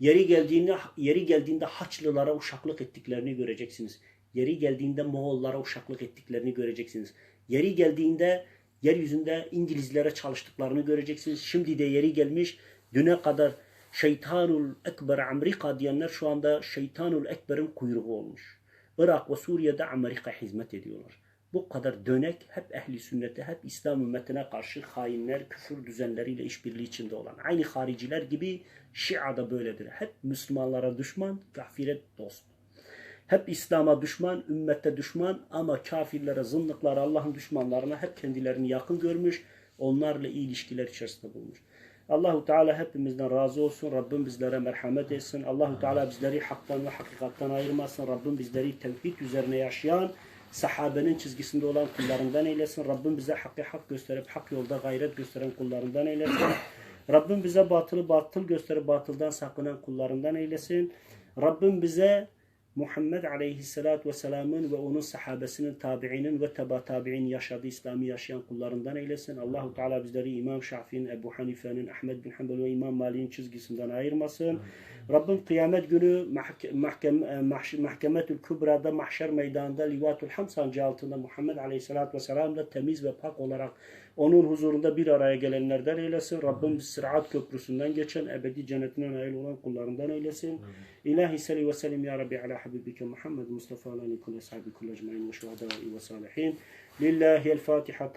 Speaker 1: yeri geldiğinde Haçlılara uşaklık ettiklerini göreceksiniz. Yeri geldiğinde Moğollara uşaklık ettiklerini göreceksiniz. Yeri geldiğinde yeryüzünde İngilizlere çalıştıklarını göreceksiniz. Şimdi de yeri gelmiş düne kadar Şeytanul Ekber Amerika diyenler şu anda Şeytanul Ekber'in kuyruğu olmuş. Irak ve Suriye'de Amerika hizmet ediyorlar. Bu kadar dönek hep ehli sünnete, hep İslam ümmetine karşı hainler, küfür düzenleriyle işbirliği içinde olan. Aynı hariciler gibi Şia da böyledir. Hep Müslümanlara düşman, kafire dost. Hep İslam'a düşman, ümmette düşman ama kafirlere, zındıklara, Allah'ın düşmanlarına hep kendilerini yakın görmüş, onlarla iyi ilişkiler içerisinde bulmuş. Allahu Teala hepimizden razı olsun. Rabbim bizlere merhamet etsin. Allahu Teala bizleri haktan ve hakikatten ayırmasın. Rabbim bizleri tevhid üzerine yaşayan, sahabenin çizgisinde olan kullarından eylesin. Rabbim bize hakkı hak gösterip hak yolda gayret gösteren kullarından eylesin. Rabbim bize batılı batıl gösterip batıldan sakınan kullarından eylesin. Rabbim bize Muhammed Aleyhisselatü Vesselam'ın ve onun sahabesinin, tabi'inin ve teba tabi'in yaşadığı İslam'ı yaşayan kullarından eylesin. Allahu Teala bizleri İmam Şafii'nin, Ebu Hanife'nin, Ahmed bin Hanbel ve İmam Malik'in çizgisinden ayırmasın. Rabbim kıyamet günü Mahkemetül Kübra'da, mahşer meydanında Livatul Hamd sancağı altında Muhammed Aleyhisselatü Vesselam'la temiz ve pak olarak onun huzurunda bir araya gelenlerden eylesin. Rabbim biz Sırat Köprüsü'nden geçen ebedi cennetine nail olan kullarından eylesin. İlahi salli ve sellim ya Rabbi ala habibike Muhammed Mustafa ala nikul ashabi kul ecmaîn ve şuhadâi ve salihin. Lillahi'l Fatiha.